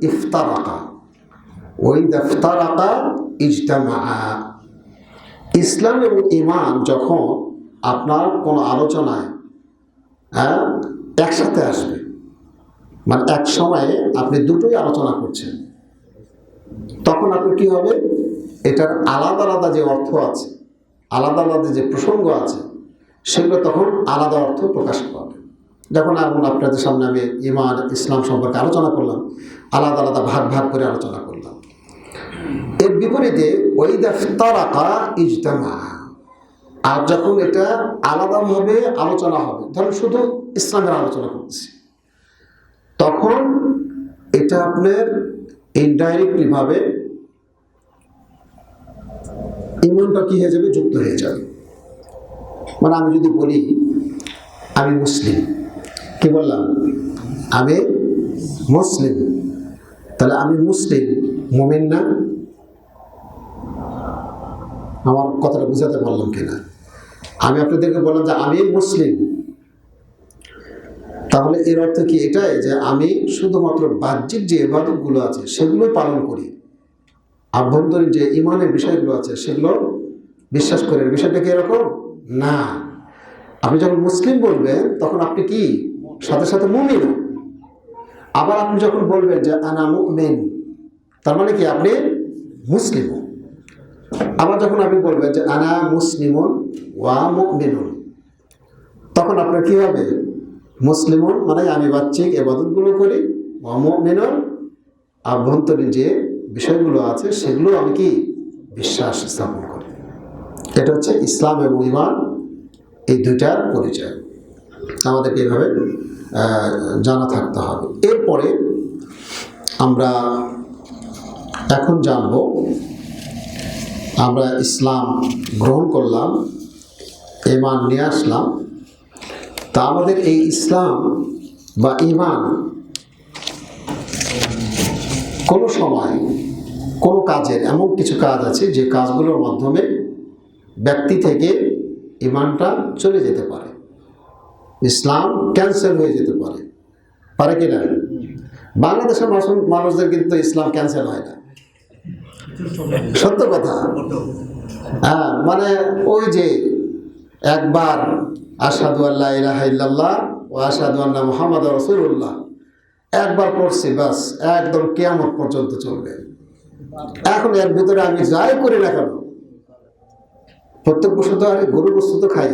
ইফতারাকা ওয়া ইদা ইফতারাকা ইজতামাআ। ইসলাম এবং ঈমান যখন আপনার কোনো আলোচনায় একসাথে আসবে, মানে এক সময়ে আপনি দুটোই আলোচনা করছেন, তখন আপনার কি হবে? এটার আলাদা আলাদা যে অর্থ আছে, আলাদা আলাদা যে প্রসঙ্গ আছে, সেগুলো তখন আলাদা অর্থ প্রকাশ পাবে। যখন এখন আপনাদের সামনে আমি ঈমান ইসলাম সম্পর্কে আলোচনা করলাম, আলাদা আলাদা ভাগ ভাগ করে আলোচনা করলাম। এর বিপরীতে ওয়াইদা ইফতারাকা ইজতামা, আর যখন এটা আলাদাভাবে আলোচনা হবে, ধরুন শুধু ইসলামের আলোচনা করছি, তখন এটা আপনার ইনডাইরেক্টলি ভাবে ইমানটা কি হয়ে যাবে, যুক্ত হয়ে যাবে। মানে আমি যদি বলি আমি মুসলিম, কি বললাম, আমি মুসলিম, তাহলে আমি মুসলিম, মুমিন না? আমার কথাটা বুঝাতে পারলাম কিনা? আমি আপনাদেরকে বললাম যে আমি মুসলিম, তাহলে এর অর্থ কি এটাই যে আমি শুধুমাত্র বাহ্যিক যে ইবাদতগুলো আছে সেগুলো পালন করি, আভ্যন্তরীণ যে ইমানের বিষয়গুলো আছে সেগুলো বিশ্বাস করেন? বিষয়টা কি এরকম না। আপনি যখন মুসলিম বলবেন তখন আপনি কি সাথে সাথে মুমিন। আবার আপনি যখন বলবেন যে আনা মুমিন, তার মানে কি আপনি মুসলিম। আবার যখন আপনি বলবেন যে আনা মুসলিমুন ওয়া মুমিনুন, তখন আপনার কি হবে, মুসলিমুন মানে আমি বাহ্যিক ইবাদতগুলো করি, ওয়া মুমিনুন আভ্যন্তরীণ যে বিষয়গুলো আছে সেগুলো আমি কি বিশ্বাস স্থাপন করি। এটা হচ্ছে ইসলাম এবং ঈমান, এই দুইটার পরিচয় আমাদেরকে এইভাবে জানা থাকতে হবে। এরপরে আমরা এখন জানব, আমরা ইসলাম গ্রহণ করলাম, ঈমান নিয়ে আসলাম, তা আমাদের এই ইসলাম বা ঈমান কোনো সময় কোনো কাজের, এমন কিছু কাজ আছে যে কাজগুলোর মাধ্যমে ব্যক্তি থেকে ঈমানটা চলে যেতে পারে, ইসলাম ক্যান্সেল হয়ে যেতে পারে, পারে কি না? বাংলাদেশের মানুষদের কিন্তু ইসলাম ক্যান্সেল হয় না, সত্য কথা। হ্যাঁ, মানে ওই যে একবার আশহাদু আল্লা ইলাহা ইল্লাল্লাহ ওয়া আশহাদু আন্না মুহাম্মাদুর রাসূলুল্লাহ একবার পড়ছি, বাস একদম কিয়ামত পর্যন্ত চলবে। এখন এর ভিতরে আমি যাই করি না কেন, প্রত্যেক বছর তো আরে গরু গোস্ত তো খাই,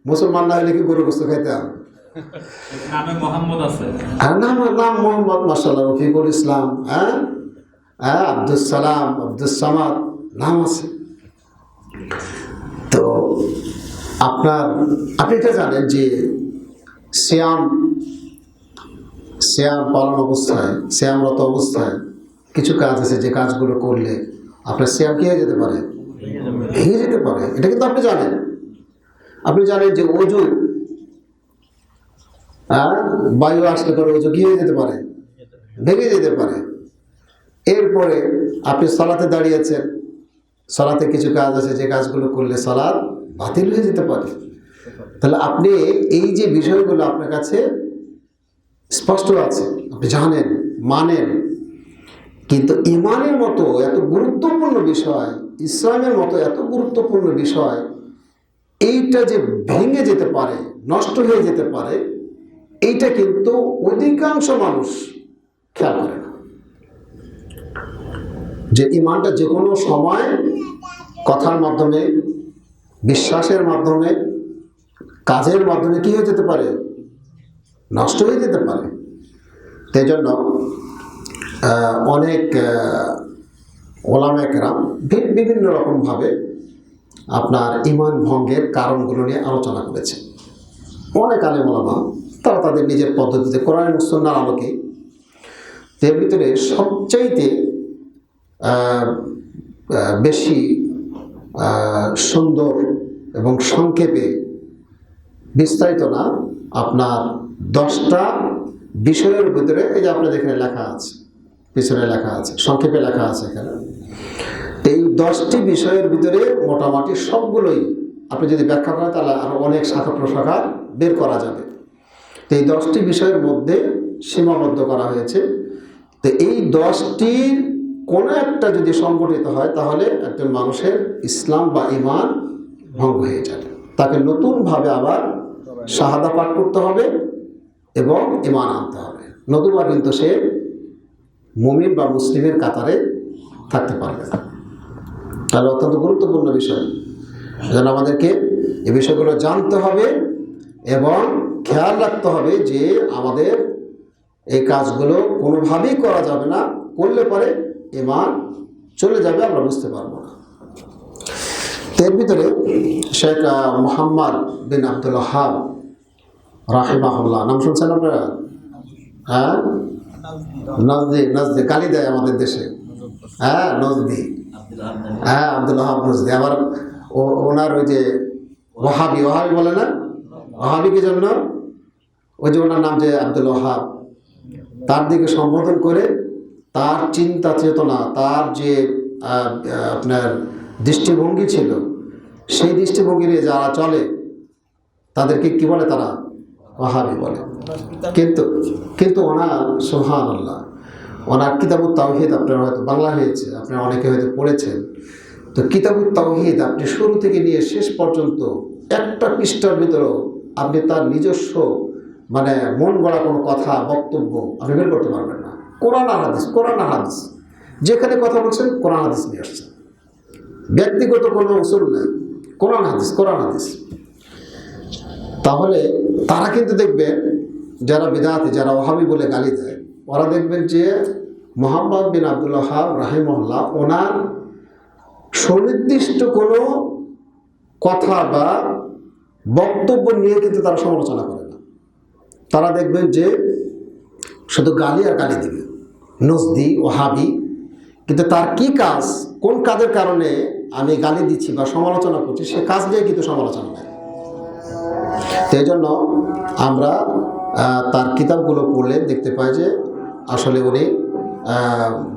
মুসলমান না হলে কি গরু গোস্ত খাইতে হবে? নামে মোহাম্মদ আছে, আর নাম মোহাম্মদ, মাশাআল্লাহ, রফিকুল ইসলাম, হ্যাঁ হ্যাঁ, আব্দুস সালাম, আব্দুস সামাদ নাম আছে। তো আপনি এটা জানেন যে শ্যাম পালন অবস্থায়, শ্যামরত অবস্থায় কিছু কাজ আছে যে কাজগুলো করলে আপনার শ্যাম কি হয়ে যেতে পারে, ভেঙে যেতে পারে। এটা কিন্তু আপনি জানেন। আপনি জানেন যে অজু, বায়ু আসলে পরে অজু কি হয়ে যেতে পারে, ভেঙে যেতে পারে। এরপরে আপনি সালাতে দাঁড়িয়েছেন, সালাতে কিছু কাজ আছে যে কাজগুলো করলে সালাত বাতিল হয়ে যেতে পারে। তাহলে আপনি এই যে বিষয়গুলো আপনার কাছে স্পষ্ট আছে, আপনি জানেন, মানেন, কিন্তু ঈমানের মতো এত গুরুত্বপূর্ণ বিষয়, ইসলামের মতো এত গুরুত্বপূর্ণ বিষয়, এইটা যে ভেঙে যেতে পারে, নষ্ট হয়ে যেতে পারে, এইটা কিন্তু অধিকাংশ মানুষ খেয়াল করে না। যে ঈমানটা যে কোনো সময় কথার মাধ্যমে, বিশ্বাসের মাধ্যমে, কাজের মাধ্যমে কি হয়ে যেতে পারে, নষ্ট হয়ে যেতে পারে। সেই জন্য অনেক ওলামা কেরাম বিভিন্ন রকমভাবে আপনার ঈমান ভঙ্গের কারণগুলো নিয়ে আলোচনা করেছে। অনেক আলেম ওলামা তারা তাদের নিজের পদ্ধতিতে কোরআন এবং সুন্নাহর আলোকে, এর ভিতরে সবচাইতে বেশি সুন্দর এবং সংক্ষেপে, বিস্তারিত না, আপনার 10টা বিষয়ের ভিতরে, এই যে আপনাদের এখানে লেখা আছে, পিছনে লেখা আছে, সংক্ষেপে লেখা আছে এখানে। এই 10টি বিষয়ের ভিতরে মোটামুটি সবগুলোই আপনি যদি ব্যাখ্যা করেন তাহলে আরও অনেক শাখা প্রশাখা বের করা যাবে। তো এই 10টি বিষয়ের মধ্যে সীমাবদ্ধ করা হয়েছে। তো এই 10টির কোনো একটা যদি সংগঠিত হয় তাহলে একজন মানুষের ইসলাম বা ঈমান ভঙ্গ হয়ে যাবে, তাকে নতুনভাবে আবার শাহাদা পাঠ করতে হবে এবং ঈমান আনতে হবে, নতুবা কিন্তু সে মুমিন বা মুসলিমের কাতারে থাকতে পারবে না। তাহলে অত্যন্ত গুরুত্বপূর্ণ বিষয়, যেন আমাদেরকে এই বিষয়গুলো জানতে হবে এবং খেয়াল রাখতে হবে যে আমাদের এই কাজগুলো কোনোভাবেই করা যাবে না, করলে পরে ঈমান চলে যাবে, আমরা বুঝতে পারবো না। তো এর ভিতরে শেখ মোহাম্মদ বিন আব্দুল ওয়াহাব রাহিমাহুল্লাহ নাম শুনছেন আপনারা? হ্যাঁ, নজদি গালি দেয় আমাদের দেশে। হ্যাঁ, নজদি, হ্যাঁ আব্দুল ওয়াহাব নজদি। আবার ওনার ওই যে ওয়াহাবি বলে না, ওয়াহাবি কি জন্য? ওই যে ওনার নাম যে আব্দুল ওয়াহাব, তার দিকে সম্বোধন করে তার চিন্তা চেতনা, তার যে আপনার দৃষ্টিভঙ্গি ছিল, সেই দৃষ্টিভঙ্গি নিয়ে যারা চলে তাদেরকে কি বলে? তারা ওয়াহাবি বলে। কিন্তু ওনার সুবহানাল্লাহ, ওনার কিতাবুত তাওহীদ আপনারা হয়তো বাংলা হয়েছে, আপনারা অনেকে হয়তো পড়েছেন। তো কিতাবুত তাওহীদ আপনি শুরু থেকে নিয়ে শেষ পর্যন্ত একটা পৃষ্ঠার ভিতরেও আপনি তার নিজস্ব মানে মন গড়া কোনো কথা বক্তব্য আপনি বের করতে পারবেন না। কোরআন আর হাদিস যেখানে কথা বলছেন কোরআন হাদিস নিয়ে আসছেন, ব্যক্তিগত কোনো উসুল নেই, কোরআন হাদিস। তাহলে তারা কিন্তু দেখবেন যারা বিদআতি, যারা ওয়াহাবি বলে গালি দেয়, ওরা দেখবেন যে মোহাম্মদ বিন আব্দুল ওয়াহাব রাহিমাহুল্লাহ ওনার সুনির্দিষ্ট কোনো কথা বা বক্তব্য নিয়ে কিন্তু তারা সমালোচনা করে না। তারা দেখবেন যে শুধু গালি আর গালি দিবে, নজদি ওয়াহাবি। কিন্তু তার কি কাজ, কোন কাজের কারণে আমি গালি দিচ্ছি বা সমালোচনা করছি, সে কাজ নিয়ে কিন্তু সমালোচনা নেই। সেই জন্য আমরা তার কিতাবগুলো পড়লে দেখতে পাই যে আসলে উনি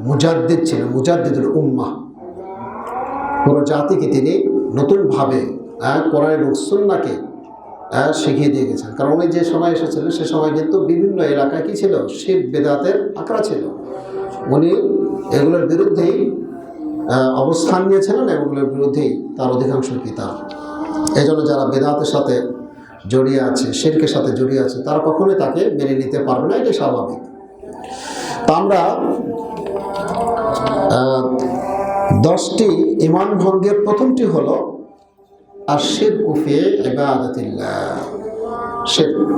মুজাদ্দিদ ছিলেন, মুজাদ্দিদুল উম্মাহ। পুরো জাতিকে তিনি নতুনভাবে কোরআন এবং সুন্নাহকে শিখিয়ে দিয়ে গেছেন। কারণ উনি যে সময় এসেছিলেন সে সময় কিন্তু বিভিন্ন এলাকায় কী ছিল? শিরক বেদাতের আঁকড়া ছিল। উনি এগুলোর বিরুদ্ধেই অবস্থান নিয়েছিলেন, এগুলোর বিরুদ্ধেই তার অধিকাংশ কিতাব। এই জন্য যারা বেদাতের সাথে জড়িয়ে আছে, শিরকের সাথে জড়িয়ে আছে, তারা কখনোই তাকে মেনে নিতে পারবে না, এটাই স্বাভাবিক। তা আমরা 10টি ঈমান ভঙ্গের প্রথমটি হলো আশ-শিরকু ফি ইবাদাতিল্লাহ। শিরক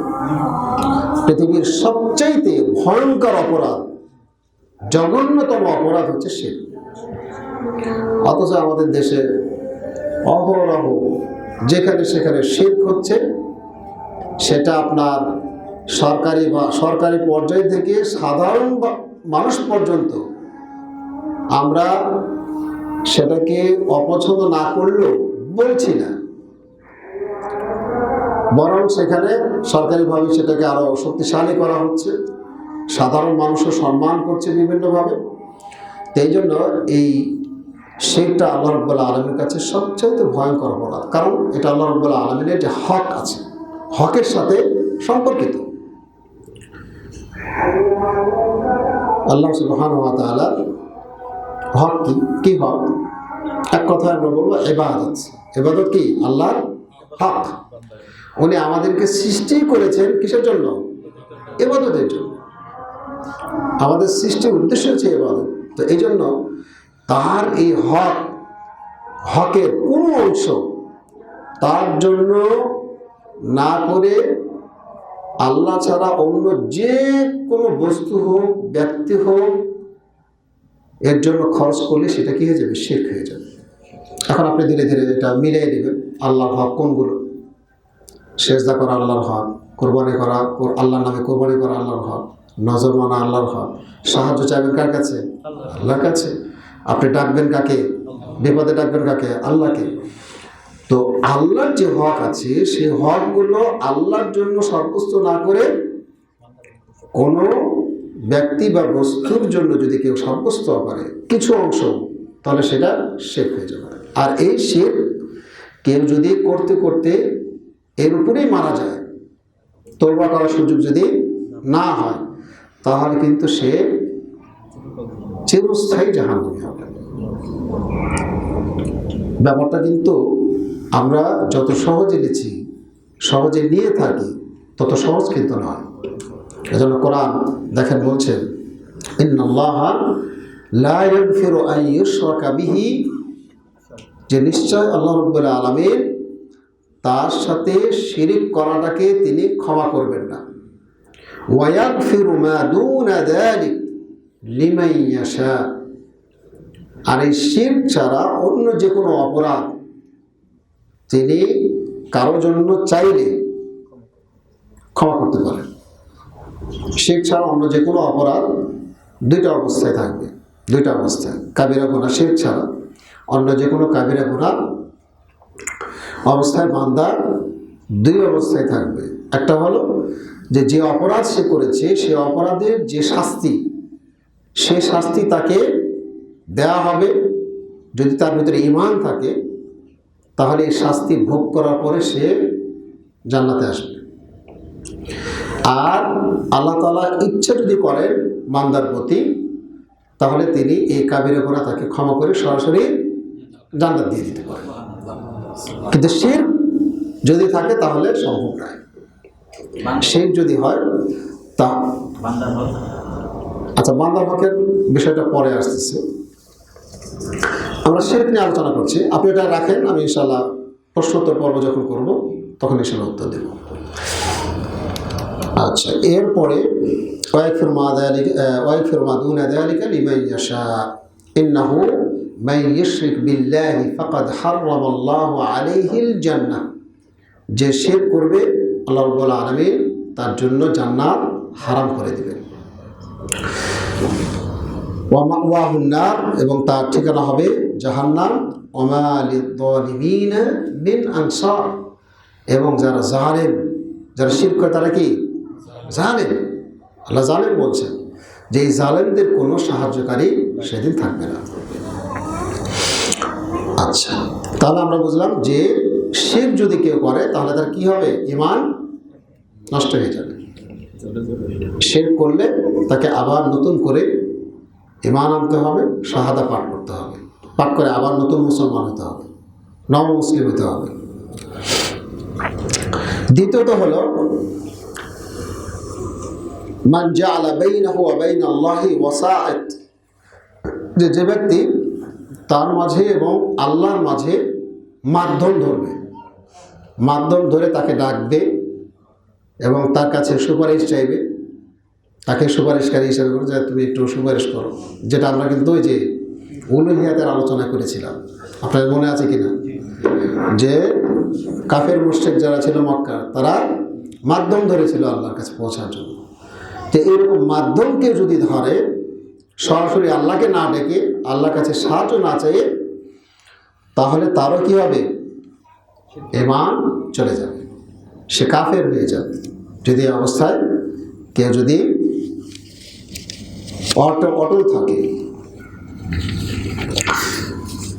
পৃথিবীর সবচাইতে ভয়ঙ্কর অপরাধ, জঘন্যতম অপরাধ হচ্ছে শিরক। অথচ আমাদের দেশে অহরহ যেখানে সেখানে শিরক হচ্ছে, সেটা আপনার সরকারি পর্যায় থেকে সাধারণ মানুষ পর্যন্ত। আমরা সেটাকে অপছন্দ না করলেও বলছি না, বরং সেখানে সরকারিভাবে সেটাকে আরো শক্তিশালী করা হচ্ছে, সাধারণ মানুষও সম্মান করছে বিভিন্নভাবে। এই জন্য এই শিরকটা আল্লাহ রাব্বুল আলামিনের কাছে সবচেয়ে ভয়ঙ্কর অপরাধ। কারণ এটা আল্লাহ রাব্বুল আলামিনের যে হক আছে, হকের সাথে সম্পর্কিত। আল্লাহ সুবহানাহু ওয়া তাআলা হক কি হক? এক কথায় আমরা বলবো ইবাদত। ইবাদত কি? আল্লাহর হক। উনি আমাদেরকে সৃষ্টি করেছেন কিসের জন্য? ইবাদতের জন্য। আমাদের সৃষ্টির উদ্দেশ্য হচ্ছে ইবাদত। তো এই জন্য তার এই হকের কোনো অংশ তার জন্য না করে আল্লাহ ছাড়া অন্য যে কোনো বস্তু হোক, ব্যক্তি হোক, এর জন্য খরচ করলে সেটা কি হয়ে যাবে? শিরক হয়ে যাবে। এখন আপনি ধীরে ধীরে এটা মিলিয়ে নেবেন, আল্লাহর হক কোনগুলো। সেজদা করা আল্লাহর হক, কোরবানি করা আল্লাহর নামে কোরবানি করা আল্লাহর হক, নজর মানা আল্লাহর হক, সাহায্য চাইবেন কার কাছে? আল্লাহর কাছে। আপনি ডাকবেন কাকে? বিপদে ডাকবেন কাকে? আল্লাহকে। তো আল্লাহর যে হক আছে সেই হকগুলো আল্লাহর জন্য সাব্যস্ত না করে কোনো ব্যক্তি বা বস্তুর জন্য যদি কেউ সাব্যস্ত করে কিছু অংশ, তাহলে সেটা শিরক হয়ে যাবে। আর এই শিরক কেউ যদি করতে করতে এর উপরেই মারা যায়, তওবা করার সুযোগ যদি না হয়, তাহলে কিন্তু সে চিরস্থায়ী জাহান্নামী হবে। ব্যাপারটা কিন্তু আমরা যত সহজে নিচ্ছি, সহজে নিয়ে থাকি, তত সহজ কিন্তু নয়। এজন্য কোরআন দেখেন বলছেন, ইন্নাল্লাহা লা ইয়াগফিরু আন ইউশরাকা বিহি, যে নিশ্চয় আল্লাহ রাব্বুল আলামিন তার সাথে শিরিক করাটাকে তিনি ক্ষমা করবেন না। ওয়া ইয়াগফিরু মা দুনা যালিক লিমান ইয়াশা, আর এই শিরক ছাড়া অন্য যে কোনো অপরাধ তিনি কারো জন্য চাইলে ক্ষমা করতে পারেন। শিরক ছাড়া অন্য যে কোনো অপরাধ দুইটা অবস্থায় থাকবে, দুইটা অবস্থায়, কাবিরা গুনাহ শিরক ছাড়া অন্য যে কোনো কাবিরা গুনাহ অবস্থায় বান্দা দুই অবস্থায় থাকবে। একটা হলো যে অপরাধ সে করেছে সে অপরাধের যে শাস্তি, সে শাস্তি তাকে দেয়া হবে। যদি তার ভিতরে ঈমান থাকে তাহলে এই শাস্তি ভোগ করার পরে সে জান্নাতে আসবে। আর আল্লাহ তাআলা ইচ্ছা যদি করেন বান্দার প্রতি, তাহলে তিনি এই কাবিরা গুনাহ তাকে ক্ষমা করে সরাসরি জান্নাত দিয়ে দিতে পারেন। কিন্তু শিরক যদি থাকে তাহলে সম্ভব নয়। শিরক যদি হয় তা আচ্ছা, বান্দার হকের বিষয়টা পরে আসতেছে, আমরা শিরক নিয়ে আলোচনা করছি। আপনি এটা রাখেন, আমি ইনশাআল্লাহ প্রশ্নোত্তর পর্ব যখন করব তখন ইনশাআল্লাহ উত্তর দেব। আচ্ছা, এরপরে ওয়াগফির মা দুনা যালিকা লিমান ইয়াশা ইন্নাহু মান ইউশরিক বিল্লাহি ফাকাদ হারামাল্লাহু আলাইহিল জান্নাহ। যে শিরক করবে আল্লাহ রাব্বুল আলামিন তার জন্য জান্নাত হারাম করে দিবেন। ওয়া মাওয়াহুন নার, এবং তার ঠিকানা হবে জাহান্নাম। ওয়া মা লিয-যালিমিনা মিন আনসার, এবং যারা জালেম, যারা শিরক করে তারা কি জালেম। আল্লাহ জালেম বলছেন যে এই জালেমদের কোনো সাহায্যকারী সেদিন থাকবে না। আচ্ছা, তাহলে আমরা বুঝলাম যে শিরক যদি কেউ করে তাহলে তার কি হবে? ঈমান নষ্ট হয়ে যাবে। শিরক করলে তাকে আবার নতুন করে ঈমান আনতে হবে, শাহাদা পাঠ করতে হবে, পাঠ করে আবার নতুন মুসলমান হতে হবে, নব মুসলিম হতে হবে। দ্বিতীয়ত হলো মান জাআলা বাইনাহু ওয়া বাইনাল্লাহি ওয়াসাআত, যে ব্যক্তি তার মাঝে এবং আল্লাহর মাঝে মাধ্যম ধরবে, মাধ্যম ধরে তাকে ডাকবে এবং তার কাছে সুপারিশ চাইবে, তাকে সুপারিশকারী হিসেবে করে যে তুমি একটু সুপারিশ করো। যেটা আমরা কিন্তু ওই যে উলুহিয়াতের আলোচনা করেছিলাম, আপনাদের মনে আছে কিনা? যে কাফের মুশরিক যারা ছিল মক্কার, তারা মাধ্যম ধরেছিল আল্লাহর কাছে পৌঁছার জন্য। যে এরকম মাধ্যমকে যদি ধরে, সরাসরি আল্লাহকে না ডেকে আল্লাহর কাছে সাহায্য না চাইয়ে, তাহলে তারও কি হবে? ঈমান চলে যাবে, সে কাফের হয়ে যাবে। যদি এই অবস্থায় কেউ যদি অটল থাকে।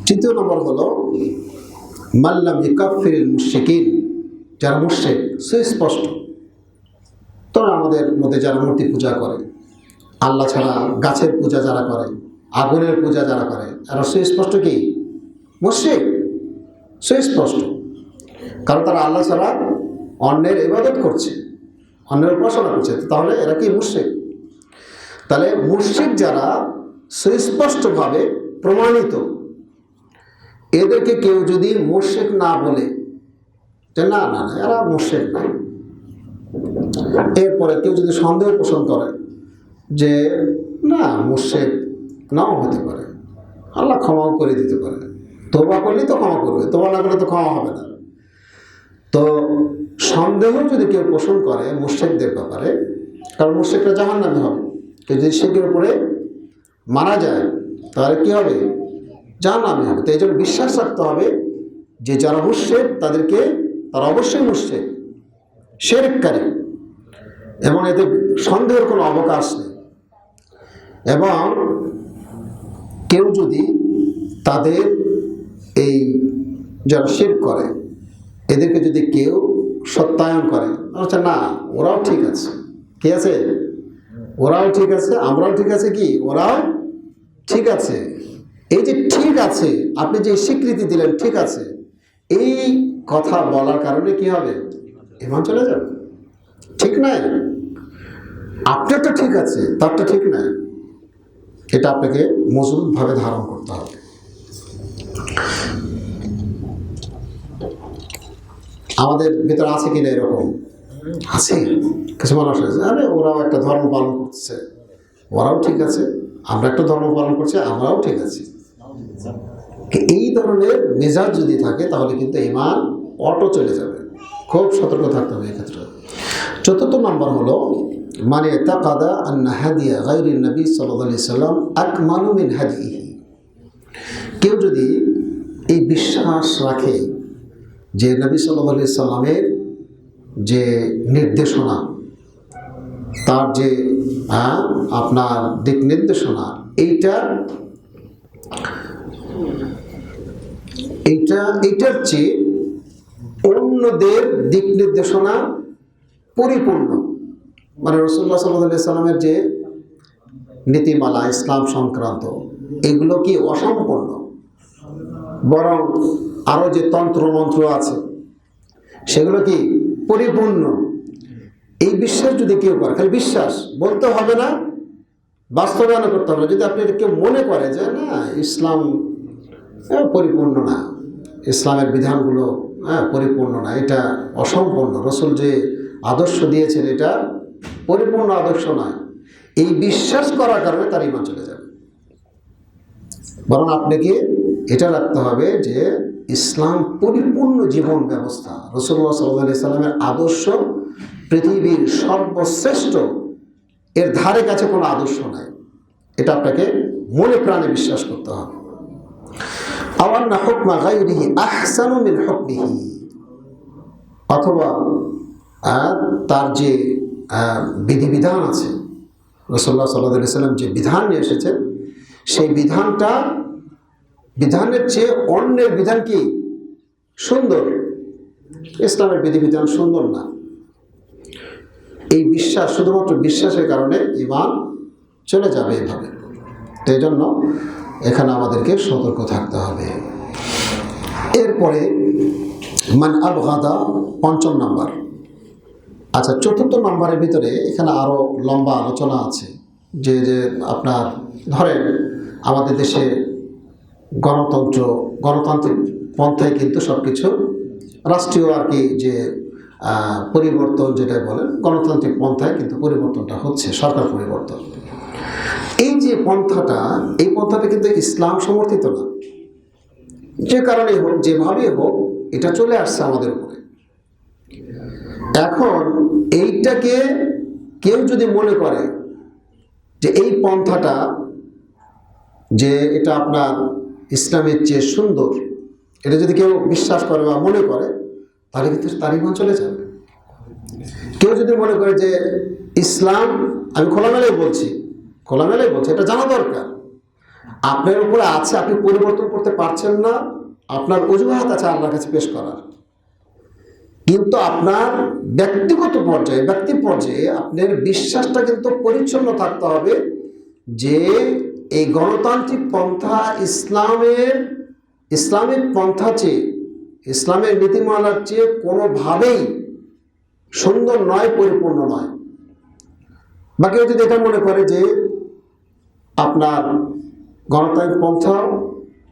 তৃতীয় নম্বর হলো মাল্লাম ইউকাফিরিল মুশরিকিন, যারা মুশরিক সুস্পষ্ট। তবে আমাদের মধ্যে যারা মূর্তি পূজা করে, আল্লাহ ছাড়া গাছের পূজা যারা করে, আগুনের পূজা যারা করে, এরা সুস্পষ্ট কি মুশরিক? সুস্পষ্ট, কারণ তারা আল্লাহ ছাড়া অন্যের ইবাদত করছে, অন্যের উপাসনা করছে। তাহলে এরা কি মুশরিক? তাহলে মুশরিক যারা সুস্পষ্টভাবে প্রমাণিত, এদেরকে কেউ যদি মুশরিক না বলে যে না না না এরা মুশরিক না, এরপরে কেউ যদি সন্দেহ পোষণ করে যে না মুশরিক নাও হতে পারে, আল্লাহ ক্ষমাও করে দিতে পারে, তওবা করলেই তো ক্ষমা করবে, তওবা না করলে তো ক্ষমা হবে না। তো সন্দেহ যদি কেউ পোষণ করে মুশরিকদের ব্যাপারে, কারণ মুশরিকরা জাহান্নামী হবে, কেউ যদি শিরকের উপরে মারা যায় তাহলে কি হবে? জাহান্নামী হবে। তো এই জন্য বিশ্বাস রাখতে হবে যে যারা মুশরিক তারা অবশ্যই মুশরিক, শিরককারী, এবং এতে সন্দেহের কোনো অবকাশ নেই। এবং কেউ যদি তাদের এই যারা শিরক করে এদেরকে যদি কেউ সত্যায়ন করে, আচ্ছা না ওরাও ঠিক আছে, কি আছে? ওরাও ঠিক আছে, আমরাও ঠিক আছে, কি ওরাও ঠিক আছে। এই যে ঠিক আছে, আপনি যে স্বীকৃতি দিলেন ঠিক আছে, এই কথা বলার কারণে কি হবে? ঈমান চলে যাবে। ঠিক নাই, আপনারটা ঠিক আছে, তারটা ঠিক নাই, এটা আপনাকে মজবুতভাবে ধারণ করতে হবে। আমাদের ভিতরে আছে কিনা এরকম? আছে কিছু মানুষ আছে, আরে ওরাও একটা ধর্ম পালন করছে, ওরাও ঠিক আছে, আমরা একটা ধর্ম পালন করছি, আমরাও ঠিক আছি। এই ধরনের মেজাজ যদি থাকে তাহলে কিন্তু ঈমান অটো চলে যাবে। খুব সতর্ক থাকতে হবে এক্ষেত্রে। চতুর্থ নম্বর হলো মানে তাকাদা আন্না হাদিয়া গায়রি নবী সাল্লাল্লাহু আলাইহি সাল্লাম আকমালু মিন হাদিহি। কেউ যদি এই বিশ্বাস রাখে যে নবী সাল্লাল্লাহু আলাইহি সাল্লামের যে নির্দেশনা, তার যে আপনার দিক নির্দেশনা, এইটার চেয়ে অন্যদের দিক নির্দেশনা পরিপূর্ণ, মানে রাসূলুল্লাহ সাল্লাল্লাহু আলাইহি সাল্লামের যে নীতিমালা ইসলাম সংক্রান্ত, এগুলো কি অসম্পূর্ণ, বরং আরও যে তন্ত্রমন্ত্র আছে সেগুলো কি পরিপূর্ণ। এই বিশ্বাস যদি কেউ করে, খালি বিশ্বাস বলতে হবে না, বাস্তবায়ন করতে হবে না। যদি আপনি কেউ মনে করে যে না ইসলাম পরিপূর্ণ না, ইসলামের বিধানগুলো পরিপূর্ণ না, এটা অসম্পূর্ণ, রাসূল যে আদর্শ দিয়েছেন এটা পরিপূর্ণ আদর্শ নয়, এই বিশ্বাস করার কারণে তার ঈমান চলে যাবে। বরং আপনাকে এটা রাখতে হবে যে ইসলাম পরিপূর্ণ জীবন ব্যবস্থা, রাসূলুল্লাহ সাল্লাল্লাহু আলাইহি সাল্লামের আদর্শ পৃথিবীর সর্বশ্রেষ্ঠ, এর ধারে কাছে কোনো আদর্শ নাই, এটা আপনাকে মনে প্রাণে বিশ্বাস করতে হবে। আওয়ান্না হুকমা গায়রিহি আহসানু মিন হুকমিহি, অথবা তার যে বিধিবিধান আছে, রাসূলুল্লাহ সাল্লাল্লাহু আলাইহি সাল্লাম যে বিধান নিয়ে এসেছেন সেই বিধানের চেয়ে অন্যের বিধান কি সুন্দর, ইসলামের বিধিবিধান সুন্দর না। এই বিশ্বাস, শুধুমাত্র বিশ্বাসের কারণে ঈমান চলে যাবে এভাবে। তো এই জন্য এখানে আমাদেরকে সতর্ক থাকতে হবে। এরপরে মান আবগাদা, পঞ্চম নাম্বার। আচ্ছা, চতুর্থ নম্বরের ভিতরে এখানে আরও লম্বা আলোচনা আছে যে আপনার ধরেন আমাদের দেশে গণতান্ত্রিক পন্থায় কিন্তু সব কিছু রাষ্ট্রীয় আর কি যে পরিবর্তন যেটা বলেন, গণতান্ত্রিক পন্থায় কিন্তু পরিবর্তনটা হচ্ছে, সরকার পরিবর্তন। এই যে পন্থাটা, এই পন্থাটা কিন্তু ইসলাম সমর্থিত না, যে কারণে হোক, যেভাবেই হোক, এটা চলে আসছে আমাদের উপরে। এখন এইটাকে কেউ যদি মনে করে যে এই পন্থাটা যে এটা আপনার ইসলামের চেয়ে সুন্দর, এটা যদি কেউ বিশ্বাস করে বা মনে করে, তাহলে কিন্তু তার ঈমান চলে যাবে। কেউ যদি মনে করে যে ইসলাম, আমি খোলামেলাই বলছি, এটা জানা দরকার, আপনার উপরে আছে, আপনি পরিবর্তন করতে পারছেন না, আপনার অজুহাত আছে আল্লাহর কাছে পেশ করার, কিন্তু আপনার ব্যক্তিগত পর্যায়ে, ব্যক্তি পর্যায়ে আপনার বিশ্বাসটা কিন্তু পরিচ্ছন্ন থাকতে হবে যে এই গণতান্ত্রিক পন্থা ইসলামিক পন্থা চেয়ে, ইসলামের নীতিমালার চেয়ে কোনোভাবেই সুন্দর নয়, পরিপূর্ণ নয়। বা কেউ যদি এটা মনে করে যে আপনার গণতান্ত্রিক পন্থাও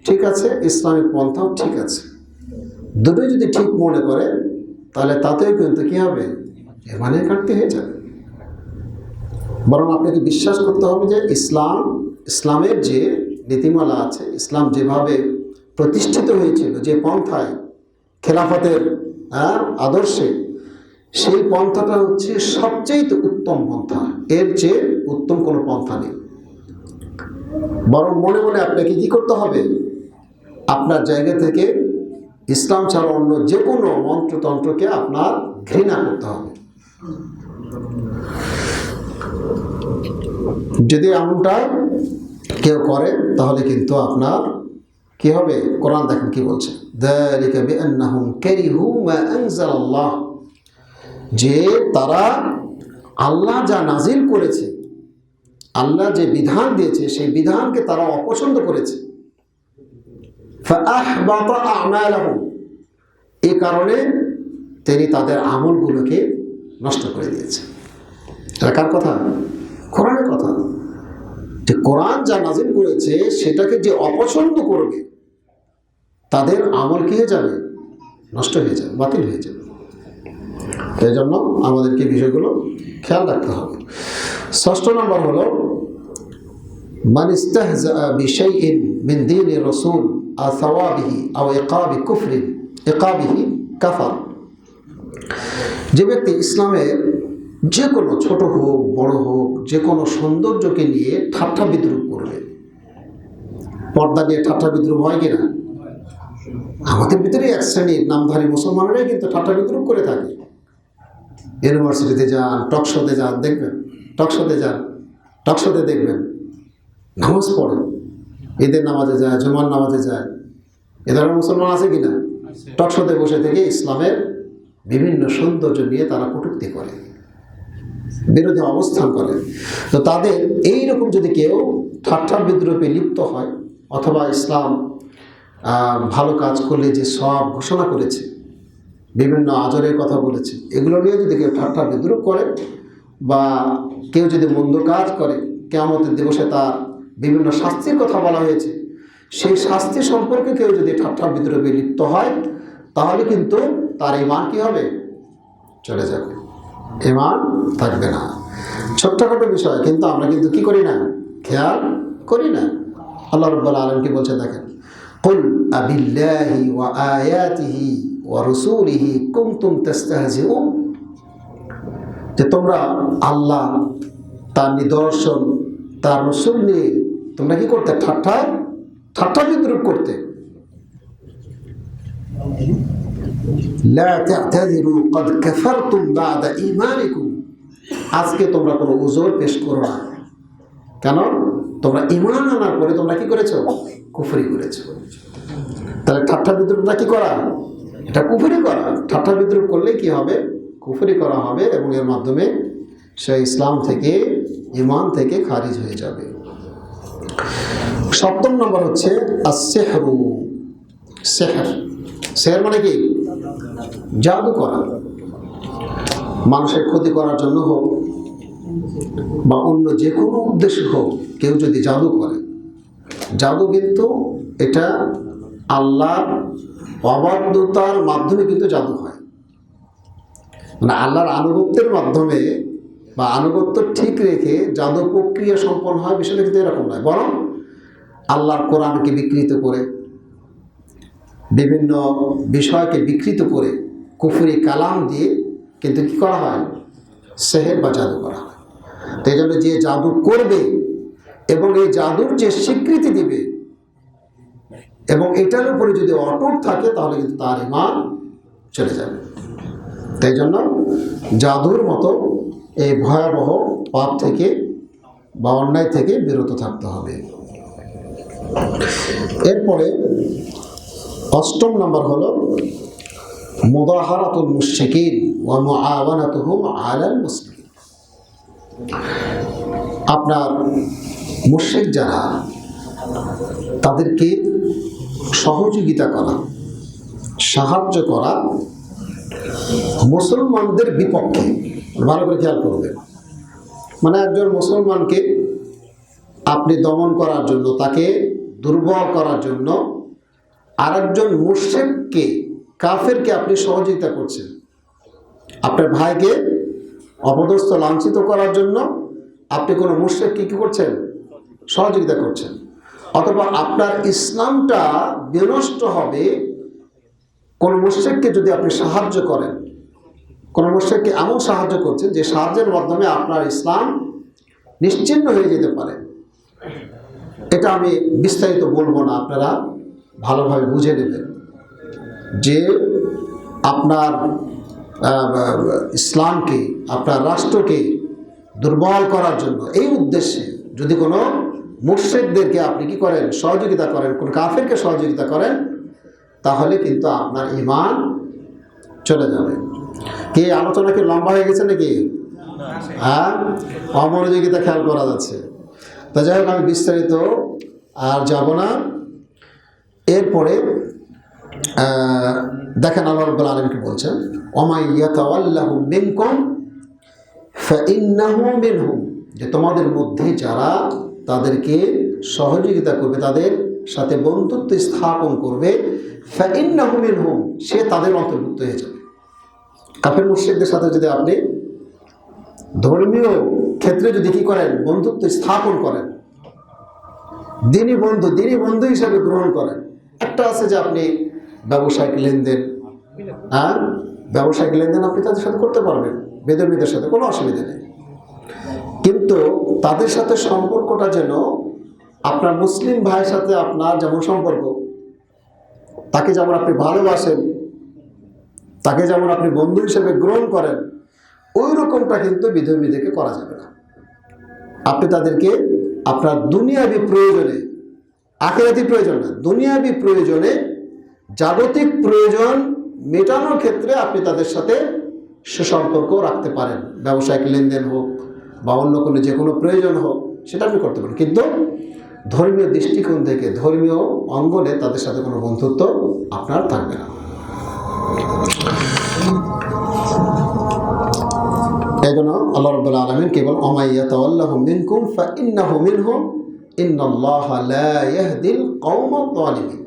ঠিক আছে, ইসলামিক পন্থাও ঠিক আছে, দুটোই যদি ঠিক মনে করে, তাহলে তাতেও কিন্তু কী হবে, ঈমানের ঘাটতি হয়ে যাবে। বরং আপনাকে বিশ্বাস করতে হবে যে ইসলামের যে নীতিমালা আছে, ইসলাম যেভাবে প্রতিষ্ঠিত হয়েছিল, যে পন্থায় খেলাফতের আদর্শে, সেই পন্থাটা হচ্ছে সবচেয়ে উত্তম পন্থা, এর চেয়ে উত্তম কোনো পন্থা নেই। বরং মনে মনে আপনাকে কী করতে হবে, আপনার জায়গা থেকে ইসলাম ছাড়া অন্য যে কোনো মন্ত্রতন্ত্রকে আপনার ঘৃণা করতে হবে। যদি এমনটা কেউ করে তাহলে কিন্তু আপনার কি হবে, কোরআন দেখেন কি বলছে, যালিকা বিআন্নাহুম কারিহু মা আনজালাল্লাহ, যে তারা আল্লাহ যা নাজিল করেছে, আল্লাহ যে বিধান দিয়েছে সেই বিধানকে তারা অপছন্দ করেছে। ফাআহবাতা আমালাহুম, এই কারণে তিনি তাদের আমলগুলোকে নষ্ট করে দিয়েছে। এটা কার কথা? কোরআনের কথা। যে কোরআন যা নাজিল করেছে সেটাকে যে অপছন্দ করবে, তাদের আমল কি হয়ে যাবে, নষ্ট হয়ে যাবে, বাতিল হয়ে যাবে। এই জন্য আমাদেরকে বিষয়গুলো খেয়াল রাখতে হবে। ষষ্ঠ নম্বর হলো মান ইস্তাহজা বিশাইইন মিন দীনির রাসূল আও সাওয়াবিহি আও ইকাবিহি কাফার। যে ব্যক্তি ইসলামের যে কোনো ছোট হোক বড় হোক যে কোনো সৌন্দর্যকে নিয়ে ঠাট্টা বিদ্রুপ করবে, পর্দা নিয়ে ঠাট্টা বিদ্রুপ হয় কিনা? আমাদের ভিতরে এক শ্রেণীর নামধারী মুসলমানরাই কিন্তু ঠাট্টা বিদ্রুপ করে থাকে। ইউনিভার্সিটিতে যান, টকশোতে যান, দেখবেন টকশোতে যান, টকশোতে দেখবেন নামাজ পড়ে, ঈদের নামাজে যায়, জুমার নামাজে যায়, এ ধরনের মুসলমান আছে কিনা? টকশোতে বসে থেকে ইসলামের বিভিন্ন সৌন্দর্য নিয়ে তারা কটূক্তি করে, বিরোধী অবস্থান করে। তো তাদের এইরকম যদি কেউ ঠাট্টা বিদ্রুপে লিপ্ত হয়, অথবা ইসলাম ভালো কাজ করলে যে সব ঘোষণা করেছে, বিভিন্ন আজরের কথা বলেছে, এগুলো নিয়ে যদি কেউ ঠাট্টা বিদ্রুপ করে, বা কেউ যদি মন্দ কাজ করে, কিয়ামতের দিবসে তার বিভিন্ন শাস্তির কথা বলা হয়েছে, সেই শাস্তি সম্পর্কে কেউ যদি ঠাট্টা বিদ্রুপে লিপ্ত হয়, তাহলে কিন্তু তার ঈমান কি হবে? চলে যাবে, ঈমান থাকবে না। ছোট্টখাটো বিষয়, কিন্তু আমরা কিন্তু কি করি না? খেয়াল করি না। আল্লাহ রাব্বুল আলামিন কি বলছে দেখেন, কুল আবিল্লাহি ওয়া আয়াতিহি ওয়া রাসূলিহি কুনতুম তাস্তাহজিউন, যে তোমরা আল্লাহ, তার নিদর্শন, তার রাসূল নিয়ে তোমরা কি করতে? ঠাট্টা বিদ্রুপ করতে। লা তা'তাযিরু ক্বাদ কাফারতুম বা'দা ঈমানিকুম, আজকে তোমরা কোনো উযর পেশ করো না। কেন? তোমরা ঈমান আনার পরে তোমরা কি করেছো? কুফরি করেছো। তাহলে ঠাট্টা বিদ্রুপটা কি করা? এটা কুফরি করা। ঠাট্টা বিদ্রুপ করলে কি হবে? কুফরি করা হবে, এবং এর মাধ্যমে সে ইসলাম থেকে, ঈমান থেকে খারিজ হয়ে যাবে। 7 নম্বর হচ্ছে as-সিহরু। সিহর মানে কি? জাদু করা। মানুষের ক্ষতি করার জন্য হোক বা অন্য যে কোনো উদ্দেশ্য হোক, কেউ যদি জাদু করে, জাদু কিন্তু এটা আল্লাহর অবাধ্যতার মাধ্যমে কিন্তু জাদু হয়। মানে আল্লাহর আনুগত্যের মাধ্যমে বা আনুগত্য ঠিক রেখে জাদু প্রক্রিয়া সম্পন্ন হয়, বিষয়টা কিন্তু এরকম নয়। বরং আল্লাহর কোরআনকে বিকৃত করে, বিভিন্ন বিষয়কে বিকৃত করে, কুফরি কালাম দিয়ে কিন্তু কি করা হয়? সেহের বা জাদু করা হয়। তো এই জন্য যে জাদু করবে এবং এই জাদুর যে স্বীকৃতি দিবে এবং এটার উপরে যদি অটুট থাকে, তাহলে কিন্তু তার ঈমান চলে যাবে। তাই জন্য জাদুর মতো এই ভয়াবহ পাপ থেকে বা অন্যায় থেকে বিরত থাকতে হবে। এরপরে 8 নম্বর হলো মুদাহারাতুল মুশরিকিন ওয়া মুআওয়ানাতুহুম আলাল মুসলিমিন। আপনার মুশরিক যারা, তাদেরকে সহযোগিতা করা, সাহায্য করা মুসলমানদের বিপক্ষে। ভালো করে খেয়াল করবেন, মানে একজন মুসলমানকে আপনি দমন করার জন্য, তাকে দুর্বল করার জন্য আরেকজন মুশরিককে, কাফেরকে আপনি সহযোগিতা করছেন। আপনার ভাইকে অপদস্থ, লাঞ্ছিত করার জন্য আপনি কোনো মুশরিককে কি করছেন? সহযোগিতা করছেন। অথবা আপনার ইসলামটা বিনষ্ট হবে কোনো মুশরিককে যদি আপনি সাহায্য করেন, কোনো মুশরিককে এমন সাহায্য করছেন যে সাহায্যের মাধ্যমে আপনার ইসলাম নিশ্চিহ্ন হয়ে যেতে পারে। এটা আমি বিস্তারিত বলবো না, আপনারা ভালোভাবে বুঝে নেবেন যে আপনার ইসলামকে, আপনার রাষ্ট্রকে দুর্বল করার জন্য, এই উদ্দেশ্যে যদি কোনো মুশরিকদেরকে আপনি কি করেন? সহযোগিতা করেন, কোন কাফেরকে সহযোগিতা করেন, তাহলে কিন্তু আপনার ঈমান চলে যাবে। কি আলোচনা কি লম্বা হয়ে গেছে নাকি? হ্যাঁ, অমনোযোগিতা খেয়াল করা যাচ্ছে। তা যাই হোক, আমি বিস্তারিত আর যাব না। এরপরে দেখেন আল্লাহ রাব্বুল আলামিন কি বলছেন, ওয়া ইয়াতাওয়াল্লাহু মিনকুম ফাইন্নাহু মিনহুম, যে তোমাদের মধ্যে যারা তাদেরকে সহযোগিতা করবে, তাদের সাথে বন্ধুত্ব স্থাপন করবে, ফাইন্নাহু মিনহুম, সে তাদের অন্তর্ভুক্ত হয়ে যাবে। কাফের মুশরিকদের সাথে যদি আপনি ধর্মীয় ক্ষেত্রে যদি কি করেন? বন্ধুত্ব স্থাপন করেন, দিনী বন্ধু হিসাবে গ্রহণ করেন। একটা আছে যে আপনি ব্যবসায়িক লেনদেন, হ্যাঁ, ব্যবসায়িক লেনদেন আপনি তাদের সাথে করতে পারবেন, বেদবিদের সাথে কোনো অসুবিধা নেই। কিন্তু তাদের সাথে সম্পর্কটা যেন আপনার মুসলিম ভাইয়ের সাথে আপনার যেমন সম্পর্ক, তাকে যেমন আপনি ভালোবাসেন, তাকে যেমন আপনি বন্ধু হিসেবে গ্রহণ করেন, ওই রকমটা কিন্তু বিধর্মীদেরকে করা যাবে না। আপনি তাদেরকে আপনার দুনিয়াবী প্রয়োজনে, আখিরাতি প্রয়োজন না, দুনিয়াবী প্রয়োজনে, জাগতিক প্রয়োজন মেটানোর ক্ষেত্রে আপনি তাদের সাথে সুসম্পর্ক রাখতে পারেন। ব্যবসায়িক লেনদেন হোক বা অন্য কোনো যে কোনো প্রয়োজন হোক, সেটা আপনি করতে পারেন, কিন্তু ধর্মীয় দৃষ্টিকোণ থেকে, ধর্মীয় অঙ্গনে তাদের সাথে কোনো বন্ধুত্ব আপনার থাকবে না। এই জন্য আল্লাহ রাব্বুল আলামিন কেবল ওমাইয়াতাওয়াল্লাহু মিনকুম ফাইন্নাহু মিনহুম ইন্নাল্লাহা লা ইয়াহদিল কওমায যালিমিন,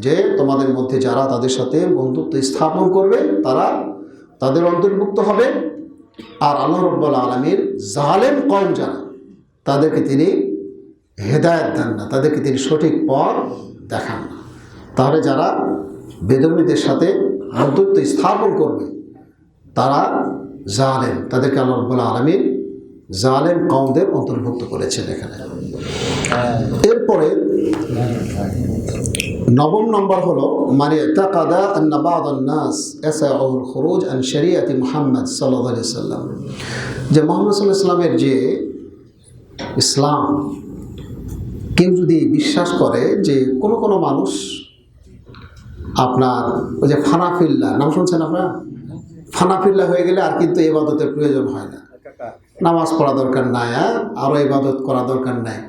যে তোমাদের মধ্যে যারা তাদের সাথে বন্ধুত্ব স্থাপন করবে তারা তাদের অন্তর্ভুক্ত হবে। আর আল্লাহ রাব্বুল আলামিন জালেম কওম যারা, তাদেরকে তিনি হেদায়েত দেন না, তাদেরকে তিনি সঠিক পথ দেখান না। তাহলে যারা বেদবিদের সাথে বন্ধুত্ব স্থাপন করবে তারা জালেম, তাদেরকে আল্লাহ রাব্বুল আলামিন জালেম কওমদের অন্তর্ভুক্ত করেছেন এখানে। এরপরে 9 নম্বর হলো মানে ইতাকাদা আন্না বা'দান নাস ইয়াসআউল খুরুজ আন শরিয়াতি মুহাম্মদ সাল্লাল্লাহু আলাইহি ওয়াসাল্লাম, যে মুহাম্মদ সাল্লাল্লাহু আলাইহি ওয়াসাল্লামের যে ইসলাম, কেউ যদি বিশ্বাস করে যে কোনো মানুষ আপনার ওই যে ফানাফিল্লাহ নাম শুনছেন আপনারা, ফানাফিল্লাহ হয়ে গেলে আর কিন্তু ইবাদতের প্রয়োজন হয় না, নামাজ পড়া দরকার নাই, আরও ইবাদত করা দরকার নাই।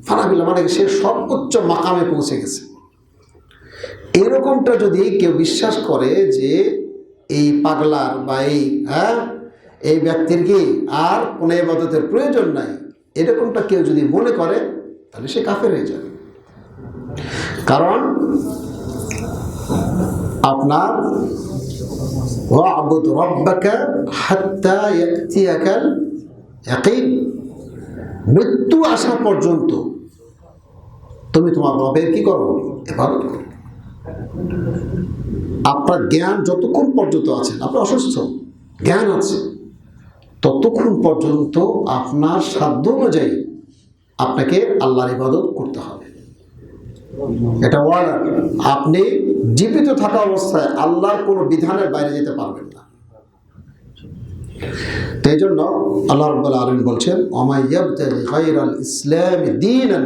ফানাফিল্লাহ মানে সে সর্বোচ্চ মাকামে পৌঁছে গেছে। এরকমটা যদি কেউ বিশ্বাস করে যে এই পাগলার বা এই ব্যক্তির কি আর কোনো ইবাদতের প্রয়োজন নাই, এরকমটা কেউ যদি মনে করে তাহলে সে কাফের হয়ে যাবে। কারণ আপনার ওয়া'বুদ রাব্বাকা হাত্তা ইয়াতিয়াকাল ইয়াকিন, মৃত্যু আসা পর্যন্ত তুমি তোমার রবের কি করো, ইবাদত করো। আপনার জ্ঞান যতক্ষণ পর্যন্ত আছে, আপনি অসুস্থ, জ্ঞান আছে, ততক্ষণ পর্যন্ত আপনার সাধ্য অনুযায়ী আপনাকে আল্লাহর ইবাদত করতে হবে। এটা ওয়ার্ডার। আপনি জীবিত থাকা অবস্থায় আল্লাহর কোনো বিধানের বাইরে যেতে পারবেন না। এই জন্য আল্লাহ রাব্বুল আলামিন বলছেন ওমা ইয়াবতাগি গায়রাল ইসলামি দীনান,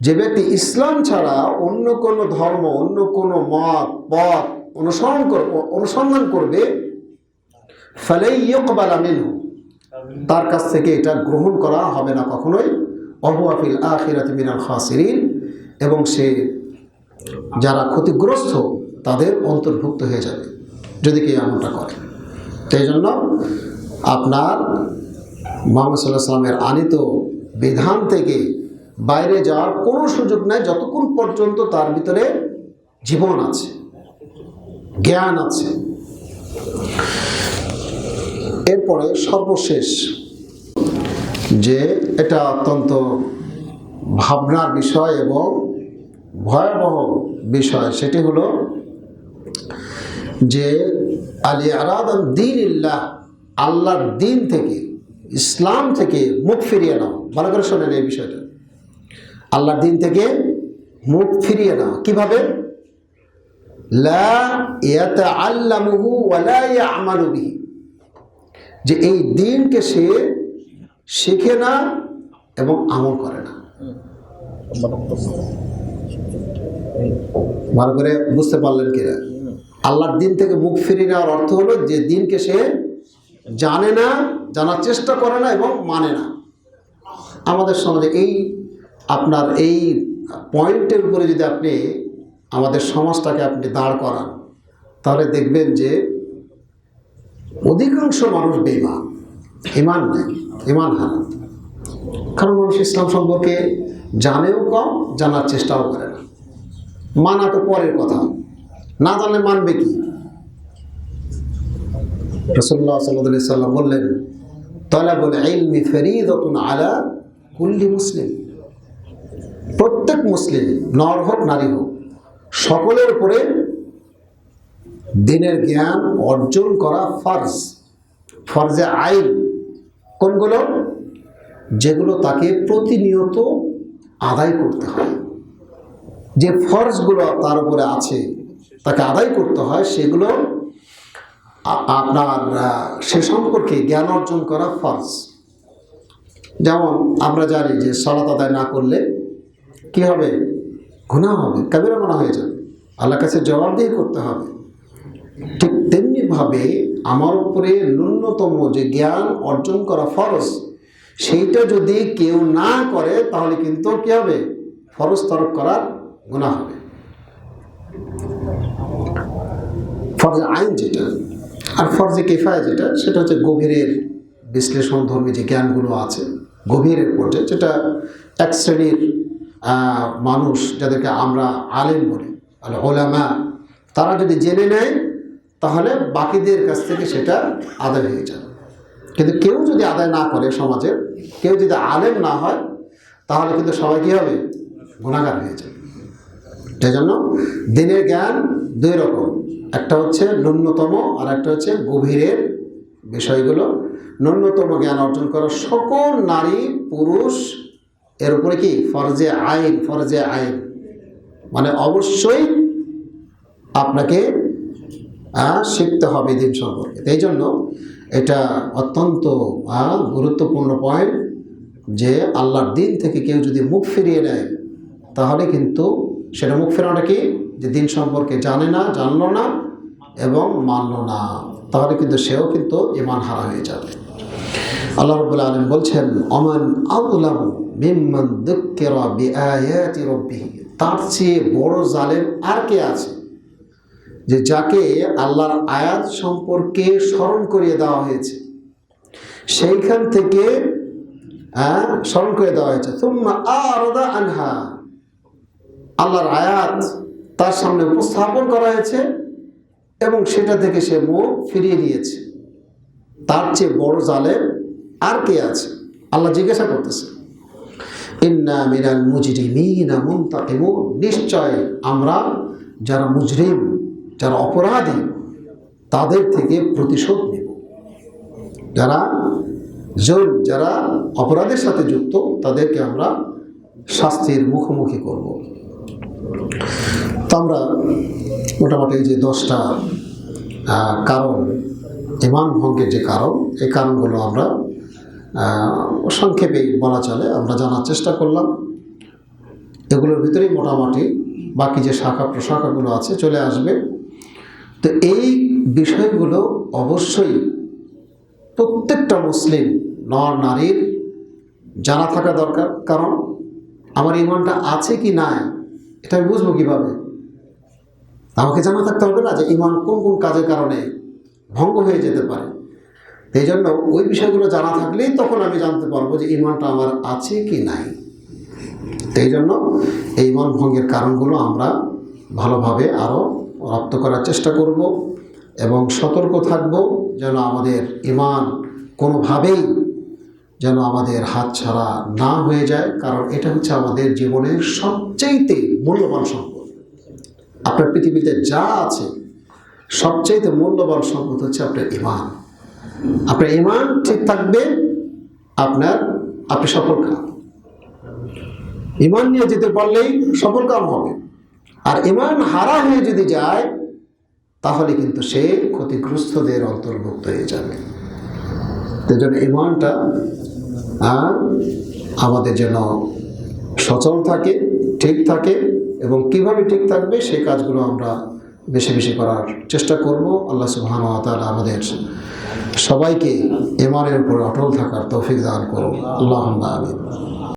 যে ব্যক্তি ইসলাম ছাড়া অন্য কোনো ধর্ম, অন্য কোনো মত পথ অনুসন্ধান করবে, ফালাই ইউকবালা মিনহু, তার কাছ থেকে এটা গ্রহণ করা হবে না কখনোই। ওয়া ফিল আখিরাতি মিনাল খাসিরিন, এবং সে যারা ক্ষতিগ্রস্ত তাদের অন্তর্ভুক্ত হয়ে যাবে যদি কেউ এমনটা করে। সেই জন্য আপনার মুহাম্মদ সাল্লাল্লাহু আলাইহি ওয়াসাল্লামের আনিত বিধান থেকে বাইরে যাওয়ার কোনো সুযোগ নাই যতক্ষণ পর্যন্ত তার ভিতরে জীবন আছে, জ্ঞান আছে। এরপরে সর্বশেষ যে এটা অত্যন্ত ভাবনার বিষয় এবং ভয়াবহ বিষয়, সেটি হলো যে আল-ইরাদ আন দীনিল্লাহ, আল্লাহর দিন থেকে, ইসলাম থেকে মুখ ফিরিয়ে নাও। ভালো করে শোনেন এই বিষয়টা, আল্লাহর দিন থেকে মুখ ফিরিয়ে নাও। কিভাবে? লা ইয়াতাআল্লামুহু ওয়া লা ইয়া'মালু বিহি, যে এই দিনকে সে শিখে না এবং আমল করে না। ভালো করে বুঝতে পারলেন কিনা? আল্লাহর দিন থেকে মুখ ফিরিয়ে নেওয়ার অর্থ হলো যে দিনকে সে জানে না, জানার চেষ্টা করে না এবং মানে না। আমাদের সমাজে আপনার এই পয়েন্টের উপরে যদি আপনি আমাদের সমাজটাকে আপনি দাঁড় করান, তাহলে দেখবেন যে অধিকাংশ মানুষ বেঈমান, ঈমান নেই, ঈমান হারা। কারণ মানুষ ইসলাম সম্পর্কে জানেও কম, জানার চেষ্টাও করে না। মানা তো পরের কথা, না জানলে মানবে কি? রাসূলুল্লাহ সাল্লাল্লাহু আলাইহি ওয়াসাল্লাম বললেন, তালাবুল ইলমি ফরিদাতুন আলা কুল্লি মুসলিম, প্রত্যেক মুসলিম, নর হোক নারী হোক, সকলের উপরে দিনের জ্ঞান অর্জন করা ফরজ, ফরজে আইন কোনগুলো? যেগুলো তাকে প্রতিনিয়ত আদায় করতে হয়, যে ফরজগুলো তার উপরে আছে তাকে আদায় করতে হয়, সেগুলো আপনার সে সম্পর্কে জ্ঞান অর্জন করা ফরজ। যেমন আমরা জানি যে সালাত আদায় না করলে কি হবে? গুনাহ হবে, কাবিরা গুনাহ হয়ে যাবে, আল্লাহর কাছে জবাবদিহি করতে হবে। ঠিক তেমনিভাবে আমার উপরে ন্যূনতম যে জ্ঞান অর্জন করা ফরজ, সেইটা যদি কেউ না করে তাহলে কিন্তু কি হবে? ফরজ তরক করার গুনাহ হবে। ফরজে আইন যেটা, আর ফরজে কিফায়া যেটা, সেটা হচ্ছে গভীরের বিশ্লেষণ ধর্মী যে জ্ঞানগুলো আছে গভীরের পর্যায়ে, যেটা এক শ্রেণীর মানুষ যাদেরকে আমরা আলেম বলি, ওলামা, তারা যদি জেনে নেয় তাহলে বাকিদের কাছ থেকে সেটা আদায় হয়ে যাবে। কিন্তু কেউ যদি আদায় না করে, সমাজের কেউ যদি আলেম না হয়, তাহলে কিন্তু সবাই কী হবে? গুনাহগার হয়ে যাবে। সেই জন্য দিনের জ্ঞান দুই রকম, একটা হচ্ছে ন্যূনতম আর একটা হচ্ছে গভীরের বিষয়গুলো। ন্যূনতম জ্ঞান অর্জন করা সকল নারী পুরুষ এর উপরে কি ফরজে আইন, ফরজে আইন মানে অবশ্যই আপনাকে শিখতে হবে দিন সম্পর্কে। এই জন্য এটা অত্যন্ত গুরুত্বপূর্ণ পয়েন্ট যে আল্লাহর দিন থেকে কেউ যদি মুখ ফিরিয়ে নেয় তাহলে কিন্তু সেটা মুখ ফেরানোটা কি? যে দিন সম্পর্কে জানে না, জানলো না এবং মানলো না, তাহলে কিন্তু সেও কিন্তু ঈমান হারা হয়ে যাবে। আল্লাহ রাব্বুল আলামিন বলছেন, ওমান আযলামু মিম্মান যুক্কিরা বিআয়াতি রাব্বিহি, তার চেয়ে বড় জালেম আর কে আছে যে যাকে আল্লাহর আয়াত সম্পর্কে স্মরণ করিয়ে দেওয়া হয়েছে, সেইখান থেকে স্মরণ করে দেওয়া হয়েছে, সুম্মা আরাদা আনহা, আল্লাহর আয়াত তার সামনে উপস্থাপন করা হয়েছে এবং সেটা থেকে সে মুখ ফিরিয়ে নিয়েছে, তার চেয়ে বড় জালেম আর কে আছে? আল্লাহ জিজ্ঞাসা করতেছে, ইন্না মিনাল মুজরিমিনা মুনতাকিমুন, নিশ্চয় আমরা যারা মুজরিম, যারা অপরাধী, তাদের থেকে প্রতিশোধ নেব। যারা অপরাধের সাথে যুক্ত তাদেরকে আমরা শাস্তির মুখোমুখি করব। তো আমরা মোটামুটি যে 10টা কারণ, ঈমান ভঙ্গের যে কারণ, এই কারণগুলো আমরা সংক্ষেপে বলা চলে আমরা জানার চেষ্টা করলাম। এগুলোর ভিতরেই মোটামুটি বাকি যে শাখা প্রশাখাগুলো আছে চলে আসবে। তো এই বিষয়গুলো অবশ্যই প্রত্যেকটা মুসলিম নর নারীর জানা থাকা দরকার। কারণ আমার ঈমানটা আছে কি নাই এটা আমি বুঝবো কীভাবে? আমাকে জানা থাকতে হবে না যে ঈমান কোন কোন কাজের কারণে ভঙ্গ হয়ে যেতে পারে। এই জন্য ওই বিষয়গুলো জানা থাকলেই তখন আমি জানতে পারবো যে ঈমানটা আমার আছে কি নাই। এই জন্য এই ঈমান ভঙ্গের কারণগুলো আমরা ভালোভাবে আরও রপ্ত করার চেষ্টা করব এবং সতর্ক থাকব যেন আমাদের ঈমান কোনোভাবেই যেন আমাদের হাতছাড়া না হয়ে যায়। কারণ এটা হচ্ছে আমাদের জীবনের সবচাইতে মূল্যবান সম্পদ। আপনার পৃথিবীতে যা আছে সবচাইতে মূল্যবান সম্পদ হচ্ছে আপনার ঈমান। আপনার ঈমান ঠিক থাকবে, আপনি সফল কাম। ঈমান নিয়ে যেতে পারলেই সফল কাম হবে। আর ঈমান হারা হয়ে যদি যায় তাহলে কিন্তু সে ক্ষতিগ্রস্তদের অন্তর্ভুক্ত হয়ে যাবে। এই জন্য ঈমানটা আমাদের যেন সচল থাকে, ঠিক থাকে, এবং কিভাবে ঠিক থাকবে সেই কাজগুলো আমরা বেশি বেশি করার চেষ্টা করব। আল্লাহ সুবহানাহু ওয়া তাআলা আমাদের সবাইকে ঈমানের উপর অটল থাকার তৌফিক দান করুন। আল্লাহুম্মা আমিন।